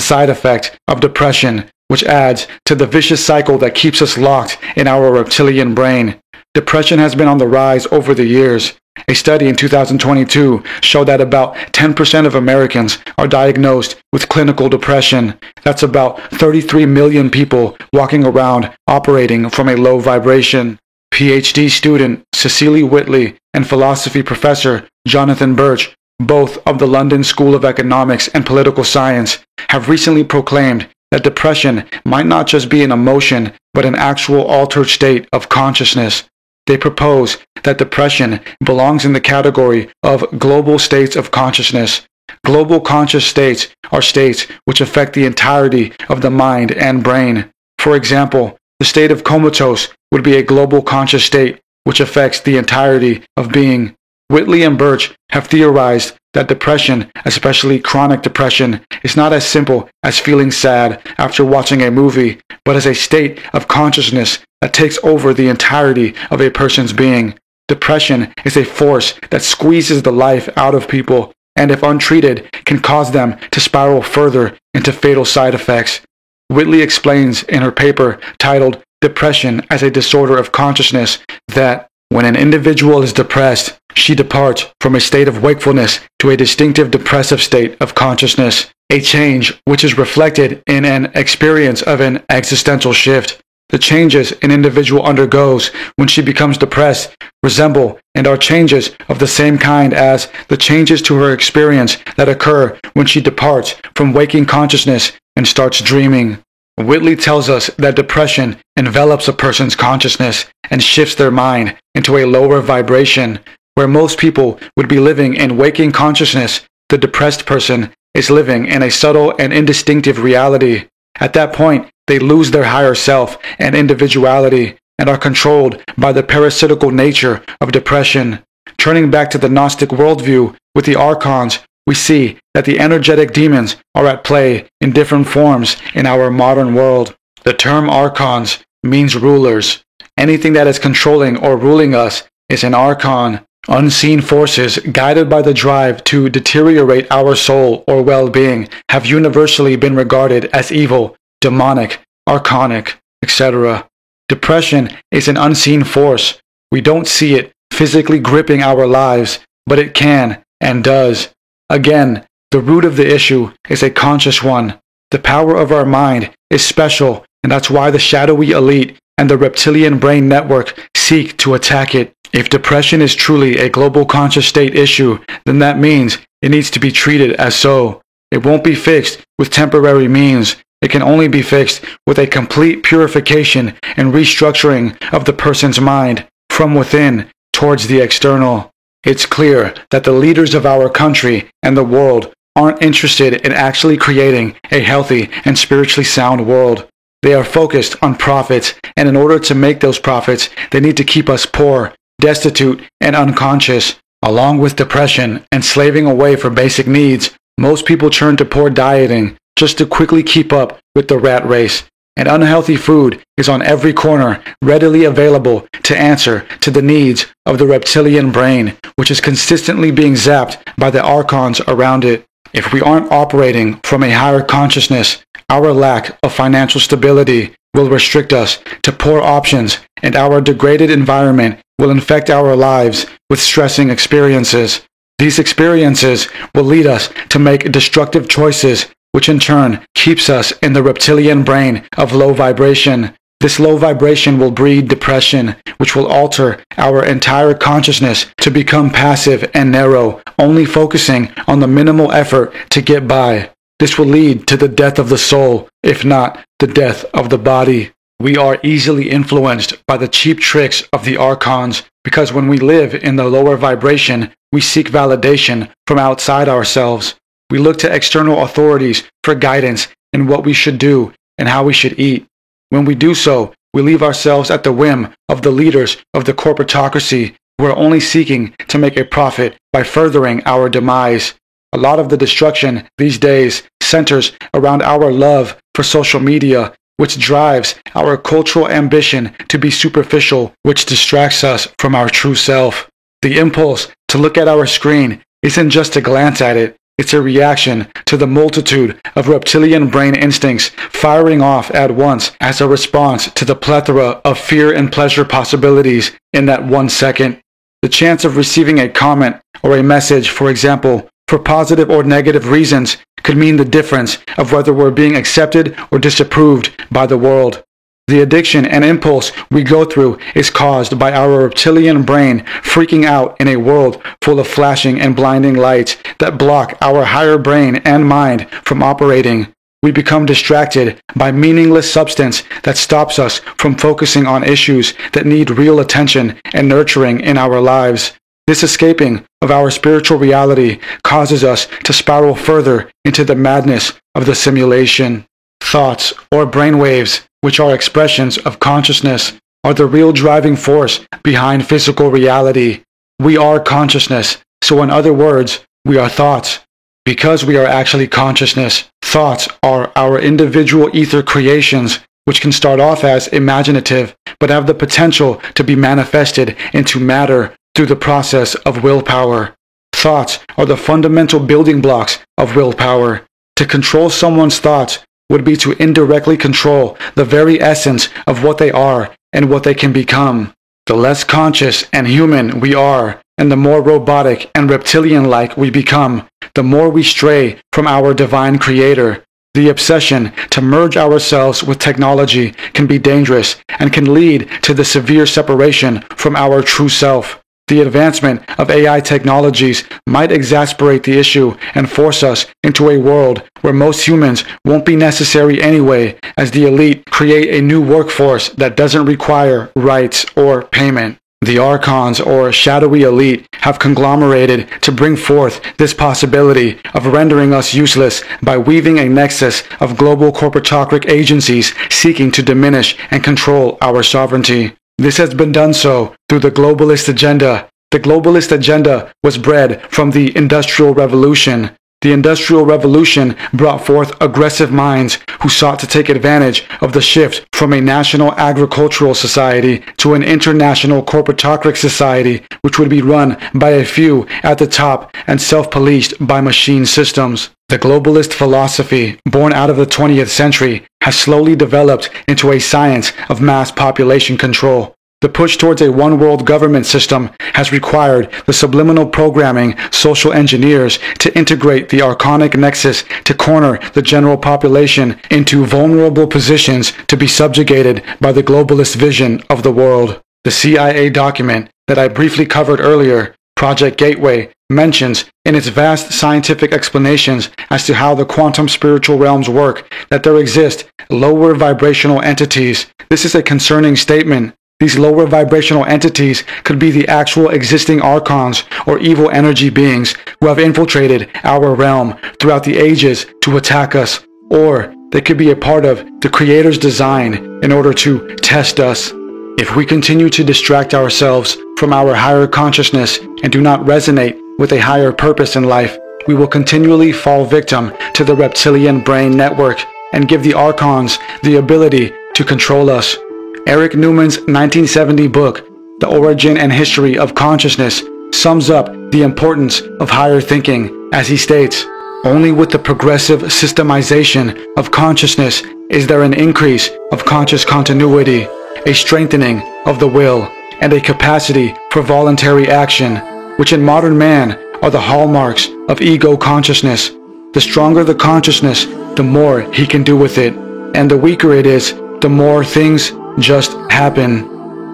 side effect of depression, which adds to the vicious cycle that keeps us locked in our reptilian brain. Depression has been on the rise over the years. A study in 2022 showed that about 10% of Americans are diagnosed with clinical depression. That's about 33 million people walking around operating from a low vibration. PhD student Cecily Whitley and philosophy professor Jonathan Birch, both of the London School of Economics and Political Science, have recently proclaimed that depression might not just be an emotion, but an actual altered state of consciousness. They propose that depression belongs in the category of global states of consciousness. Global conscious states are states which affect the entirety of the mind and brain. For example, the state of comatose would be a global conscious state which affects the entirety of being. Whitley and Birch have theorized that depression, especially chronic depression, is not as simple as feeling sad after watching a movie, but as a state of consciousness that takes over the entirety of a person's being. Depression is a force that squeezes the life out of people, and if untreated, can cause them to spiral further into fatal side effects. Whitley explains in her paper titled Depression as a Disorder of Consciousness that when an individual is depressed, she departs from a state of wakefulness to a distinctive depressive state of consciousness, a change which is reflected in an experience of an existential shift. The changes an individual undergoes when she becomes depressed resemble and are changes of the same kind as the changes to her experience that occur when she departs from waking consciousness and starts dreaming. Whitley tells us that depression envelops a person's consciousness and shifts their mind into a lower vibration. Where most people would be living in waking consciousness, the depressed person is living in a subtle and indistinctive reality. At that point, they lose their higher self and individuality and are controlled by the parasitical nature of depression. Turning back to the Gnostic worldview with the archons, we see that the energetic demons are at play in different forms in our modern world. The term archons means rulers. Anything that is controlling or ruling us is an archon. Unseen forces guided by the drive to deteriorate our soul or well-being have universally been regarded as evil, demonic, archonic, etc. Depression is an unseen force. We don't see it physically gripping our lives, but it can and does. Again, the root of the issue is a conscious one. The power of our mind is special, and that's why the shadowy elite and the reptilian brain network seek to attack it. If depression is truly a global conscious state issue, then that means it needs to be treated as so. It won't be fixed with temporary means. It can only be fixed with a complete purification and restructuring of the person's mind from within towards the external. It's clear that the leaders of our country and the world aren't interested in actually creating a healthy and spiritually sound world. They are focused on profits, and in order to make those profits, they need to keep us poor, destitute, and unconscious. Along with depression and slaving away for basic needs, most people turn to poor dieting just to quickly keep up with the rat race. And unhealthy food is on every corner, readily available to answer to the needs of the reptilian brain, which is consistently being zapped by the archons around it. If we aren't operating from a higher consciousness, our lack of financial stability will restrict us to poor options, and our degraded environment will infect our lives with stressing experiences. These experiences will lead us to make destructive choices, which in turn keeps us in the reptilian brain of low vibration. This low vibration will breed depression, which will alter our entire consciousness to become passive and narrow, only focusing on the minimal effort to get by. This will lead to the death of the soul, if not the death of the body. We are easily influenced by the cheap tricks of the archons, because when we live in the lower vibration, we seek validation from outside ourselves. We look to external authorities for guidance in what we should do and how we should eat. When we do so, we leave ourselves at the whim of the leaders of the corporatocracy who are only seeking to make a profit by furthering our demise. A lot of the destruction these days centers around our love for social media, which drives our cultural ambition to be superficial, which distracts us from our true self. The impulse to look at our screen isn't just to glance at it. It's a reaction to the multitude of reptilian brain instincts firing off at once as a response to the plethora of fear and pleasure possibilities in that 1 second. The chance of receiving a comment or a message, for example, for positive or negative reasons, could mean the difference of whether we're being accepted or disapproved by the world. The addiction and impulse we go through is caused by our reptilian brain freaking out in a world full of flashing and blinding lights that block our higher brain and mind from operating. we become distracted by meaningless substance that stops us from focusing on issues that need real attention and nurturing in our lives. This escaping of our spiritual reality causes us to spiral further into the madness of the simulation. Thoughts, or brainwaves, which are expressions of consciousness, are the real driving force behind physical reality. We are consciousness, so in other words, we are thoughts. Because we are actually consciousness, thoughts are our individual ether creations, which can start off as imaginative, but have the potential to be manifested into matter through the process of willpower. Thoughts are the fundamental building blocks of willpower. To control someone's thoughts would be to indirectly control the very essence of what they are and what they can become. The less conscious and human we are, and the more robotic and reptilian-like we become, the more we stray from our divine creator. The obsession to merge ourselves with technology can be dangerous and can lead to the severe separation from our true self. The advancement of AI technologies might exasperate the issue and force us into a world where most humans won't be necessary anyway, as the elite create a new workforce that doesn't require rights or payment. The archons, or shadowy elite, have conglomerated to bring forth this possibility of rendering us useless by weaving a nexus of global corporatocratic agencies seeking to diminish and control our sovereignty. This has been done so through the globalist agenda. The globalist agenda was bred from the Industrial Revolution. The Industrial Revolution brought forth aggressive minds who sought to take advantage of the shift from a national agricultural society to an international corporatocratic society, which would be run by a few at the top and self-policed by machine systems. The globalist philosophy, born out of the 20th century, has slowly developed into a science of mass population control. The push towards a one-world government system has required the subliminal programming social engineers to integrate the archonic nexus to corner the general population into vulnerable positions to be subjugated by the globalist vision of the world. The CIA document that I briefly covered earlier, Project Gateway, mentions in its vast scientific explanations as to how the quantum spiritual realms work that there exist lower vibrational entities. This is a concerning statement. These lower vibrational entities could be the actual existing archons or evil energy beings who have infiltrated our realm throughout the ages to attack us, or they could be a part of the Creator's design in order to test us. If we continue to distract ourselves from our higher consciousness and do not resonate with a higher purpose in life, we will continually fall victim to the reptilian brain network and give the archons the ability to control us. Eric Newman's 1970 book, The Origin and History of Consciousness, sums up the importance of higher thinking, as he states, "Only with the progressive systemization of consciousness is there an increase of conscious continuity, a strengthening of the will, and a capacity for voluntary action, which in modern man are the hallmarks of ego consciousness. The stronger the consciousness, the more he can do with it, and the weaker it is, the more things just happen.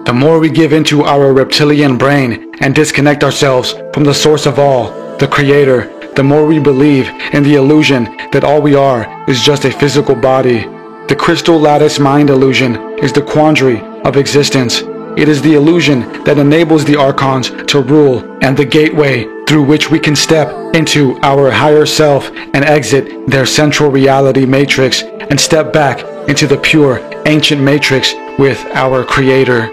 The more we give into our reptilian brain and disconnect ourselves from the source of all, the Creator, the more we believe in the illusion that all we are is just a physical body. The crystal lattice mind illusion is the quandary of existence. It is the illusion that enables the archons to rule and the gateway through which we can step into our higher self and exit their central reality matrix and step back into the pure ancient matrix with our Creator.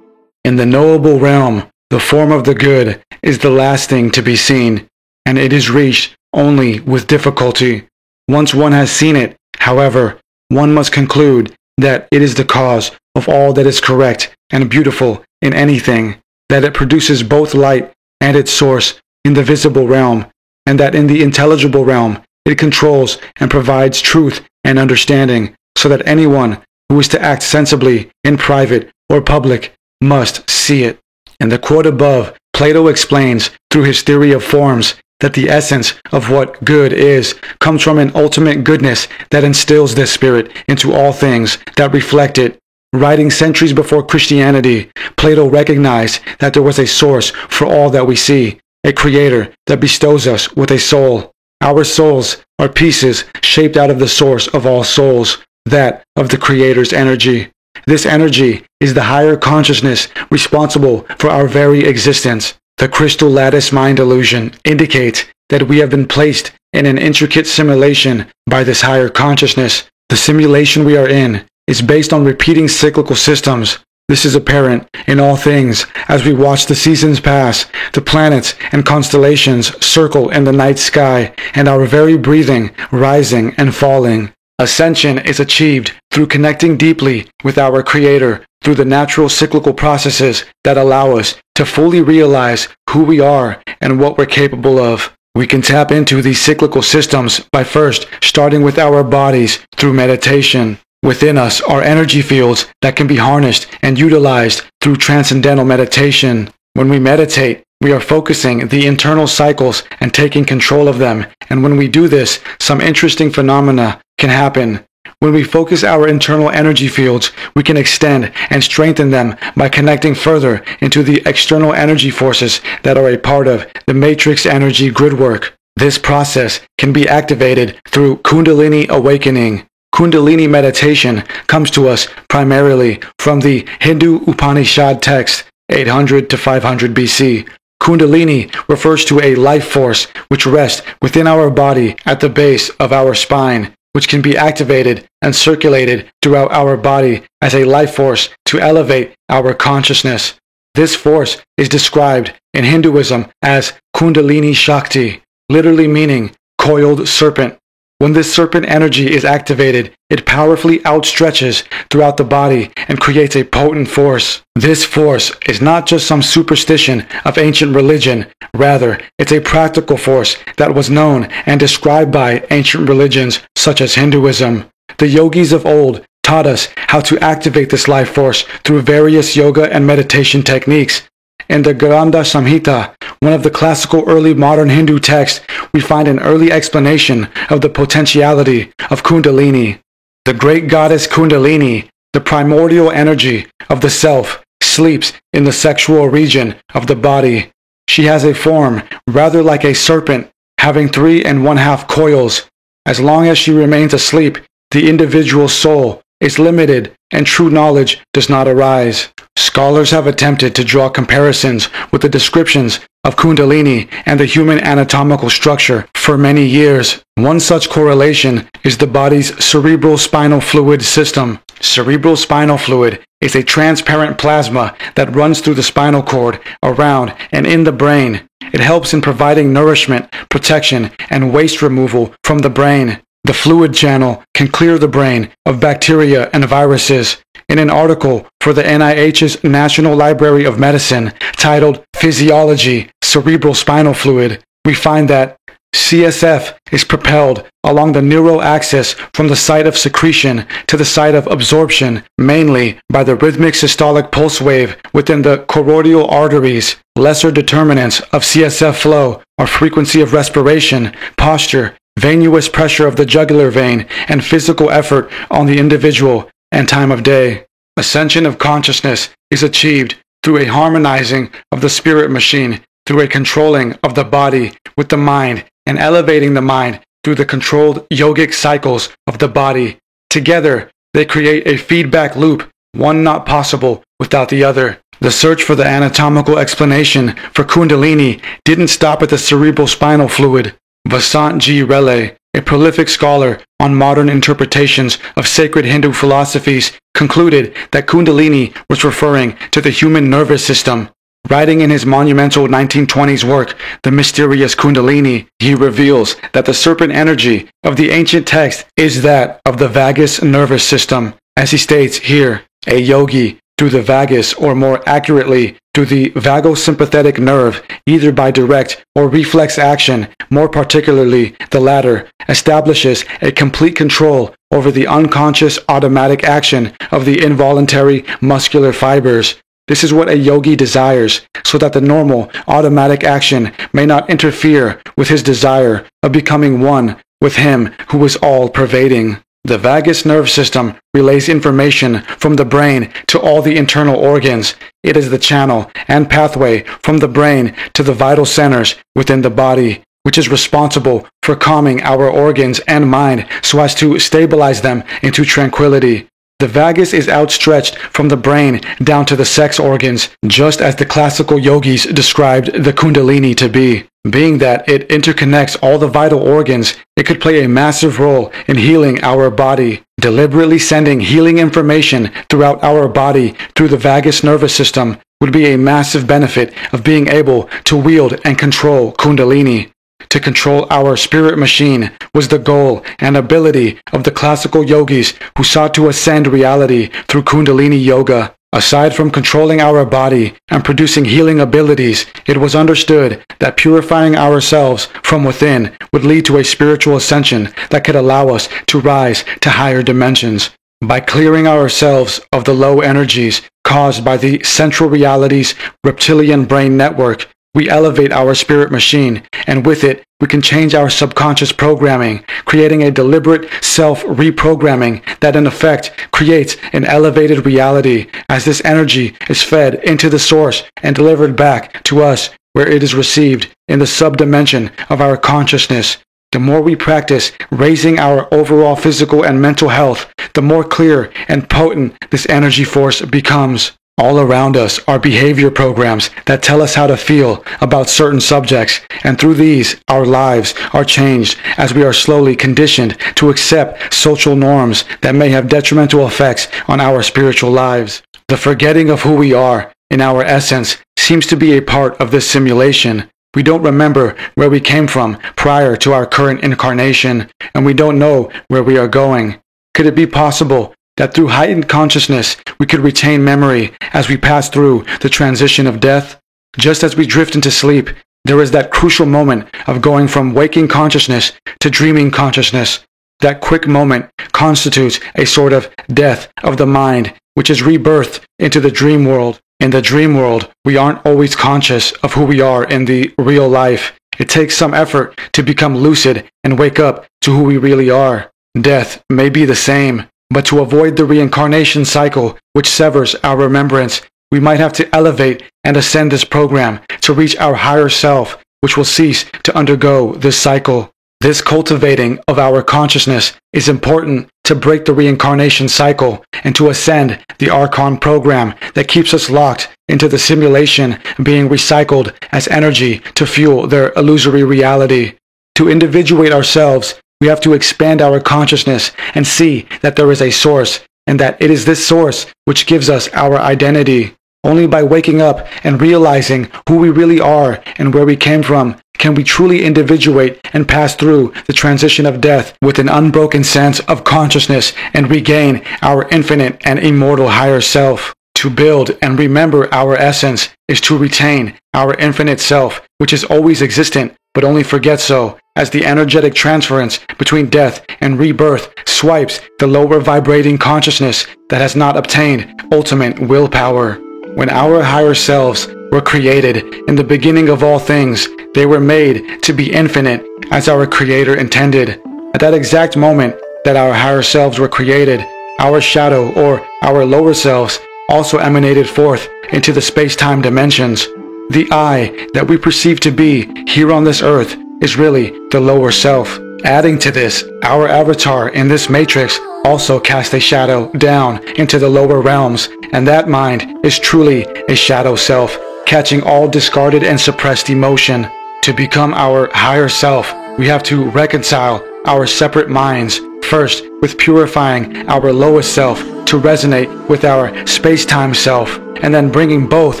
In the knowable realm, the form of the good is the last thing to be seen, and it is reached only with difficulty. Once one has seen it, however, one must conclude that it is the cause of all that is correct and beautiful in anything, that it produces both light and its source in the visible realm, and that in the intelligible realm it controls and provides truth and understanding, so that anyone who is to act sensibly in private or public must see it. In the quote above, Plato explains through his theory of forms that the essence of what good is comes from an ultimate goodness that instills this spirit into all things that reflect it. Writing centuries before Christianity, Plato recognized that there was a source for all that we see, a creator that bestows us with a soul. Our souls are pieces shaped out of the source of all souls, that of the Creator's energy. This energy is the higher consciousness responsible for our very existence. The crystal lattice mind illusion indicates that we have been placed in an intricate simulation by this higher consciousness. The simulation we are in is based on repeating cyclical systems. This is apparent in all things as we watch the seasons pass, the planets and constellations circle in the night sky, and our very breathing rising and falling. Ascension is achieved through connecting deeply with our Creator through the natural cyclical processes that allow us to fully realize who we are and what we're capable of. We can tap into these cyclical systems by first starting with our bodies through meditation. Within us are energy fields that can be harnessed and utilized through transcendental meditation. When we meditate, we are focusing the internal cycles and taking control of them. And when we do this, some interesting phenomena can happen. When we focus our internal energy fields, we can extend and strengthen them by connecting further into the external energy forces that are a part of the matrix energy gridwork. This process can be activated through Kundalini awakening. Kundalini meditation comes to us primarily from the Hindu Upanishad text 800 to 500 BC. Kundalini refers to a life force which rests within our body at the base of our spine, which can be activated and circulated throughout our body as a life force to elevate our consciousness. This force is described in Hinduism as Kundalini Shakti, literally meaning coiled serpent. When this serpent energy is activated, it powerfully outstretches throughout the body and creates a potent force. This force is not just some superstition of ancient religion. Rather, it's a practical force that was known and described by ancient religions such as Hinduism. The yogis of old taught us how to activate this life force through various yoga and meditation techniques. In the Granda Samhita, one of the classical early modern Hindu texts, we find an early explanation of the potentiality of Kundalini. The great goddess Kundalini, the primordial energy of the self, sleeps in the sexual region of the body. She has a form rather like a serpent, having 3 1/2 coils. As long as she remains asleep, the individual soul is limited and true knowledge does not arise. Scholars have attempted to draw comparisons with the descriptions of Kundalini and the human anatomical structure for many years. One such correlation is the body's cerebral spinal fluid system. Cerebral spinal fluid is a transparent plasma that runs through the spinal cord, around and in the brain. It helps in providing nourishment, protection, and waste removal from the brain. The fluid channel can clear the brain of bacteria and viruses. In an article for the NIH's National Library of Medicine titled Physiology, Cerebral Spinal Fluid, we find that CSF is propelled along the neural axis from the site of secretion to the site of absorption, mainly by the rhythmic systolic pulse wave within the choroidal arteries. Lesser determinants of CSF flow are frequency of respiration, posture, venous pressure of the jugular vein, and physical effort on the individual and time of day. Ascension of consciousness is achieved through a harmonizing of the spirit machine, through a controlling of the body with the mind, and elevating the mind through the controlled yogic cycles of the body. Together, they create a feedback loop, one not possible without the other. The search for the anatomical explanation for Kundalini didn't stop at the cerebral spinal fluid. Vasant G. Relay, a prolific scholar on modern interpretations of sacred Hindu philosophies, concluded that Kundalini was referring to the human nervous system. Writing in his monumental 1920s work, The Mysterious Kundalini, he reveals that the serpent energy of the ancient text is that of the vagus nervous system. As he states here, a yogi, through the vagus, or more accurately, through the vagosympathetic nerve, either by direct or reflex action, more particularly the latter, establishes a complete control over the unconscious automatic action of the involuntary muscular fibers. This is what a yogi desires, so that the normal automatic action may not interfere with his desire of becoming one with him who is all-pervading. The vagus nerve system relays information from the brain to all the internal organs. It is the channel and pathway from the brain to the vital centers within the body, which is responsible for calming our organs and mind so as to stabilize them into tranquility. The vagus is outstretched from the brain down to the sex organs, just as the classical yogis described the Kundalini to be. Being that it interconnects all the vital organs, it could play a massive role in healing our body. Deliberately sending healing information throughout our body through the vagus nervous system would be a massive benefit of being able to wield and control Kundalini. To control our spirit machine was the goal and ability of the classical yogis who sought to ascend reality through Kundalini yoga. Aside from controlling our body and producing healing abilities, it was understood that purifying ourselves from within would lead to a spiritual ascension that could allow us to rise to higher dimensions. By clearing ourselves of the low energies caused by the central reality's reptilian brain network, we elevate our spirit machine, and with it, we can change our subconscious programming, creating a deliberate self-reprogramming that in effect creates an elevated reality as this energy is fed into the source and delivered back to us where it is received in the subdimension of our consciousness. The more we practice raising our overall physical and mental health, the more clear and potent this energy force becomes. All around us are behavior programs that tell us how to feel about certain subjects, and through these, our lives are changed as we are slowly conditioned to accept social norms that may have detrimental effects on our spiritual lives. The forgetting of who we are, in our essence, seems to be a part of this simulation. We don't remember where we came from prior to our current incarnation, and we don't know where we are going. Could it be possible that through heightened consciousness we could retain memory as we pass through the transition of death? Just as we drift into sleep, there is that crucial moment of going from waking consciousness to dreaming consciousness. That quick moment constitutes a sort of death of the mind, which is rebirth into the dream world. In the dream world, we aren't always conscious of who we are in the real life. It takes some effort to become lucid and wake up to who we really are. Death may be the same, but to avoid the reincarnation cycle which severs our remembrance, we might have to elevate and ascend this program to reach our higher self, which will cease to undergo this cycle. This cultivating of our consciousness is important to break the reincarnation cycle and to ascend the Archon program that keeps us locked into the simulation being recycled as energy to fuel their illusory reality. To individuate ourselves, we have to expand our consciousness and see that there is a source, and that it is this source which gives us our identity. Only by waking up and realizing who we really are and where we came from can we truly individuate and pass through the transition of death with an unbroken sense of consciousness and regain our infinite and immortal higher self. To build and remember our essence is to retain our infinite self, which is always existent, but only forgets so, as the energetic transference between death and rebirth swipes the lower vibrating consciousness that has not obtained ultimate willpower. When our higher selves were created in the beginning of all things, they were made to be infinite as our Creator intended. At that exact moment that our higher selves were created, our shadow or our lower selves also emanated forth into the space-time dimensions. The I that we perceive to be here on this earth is really the lower self. Adding to this, our avatar in this matrix also cast a shadow down into the lower realms, and that mind is truly a shadow self, catching all discarded and suppressed emotion. To become our higher self, we have to reconcile our separate minds, first with purifying our lowest self to resonate with our space-time self, and then bringing both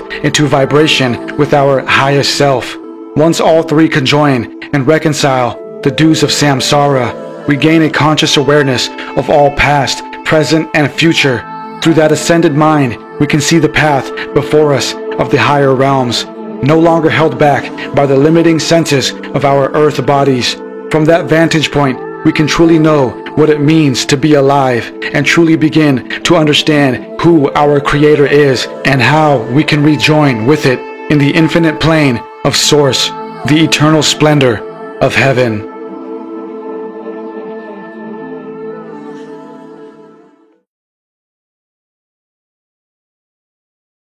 into vibration with our highest self. Once all three conjoin and reconcile the dues of samsara, we gain a conscious awareness of all past, present, and future. Through that ascended mind, we can see the path before us of the higher realms, no longer held back by the limiting senses of our earth bodies. From that vantage point, we can truly know what it means to be alive and truly begin to understand who our Creator is and how we can rejoin with it in the infinite plane of Source, the eternal splendor of heaven.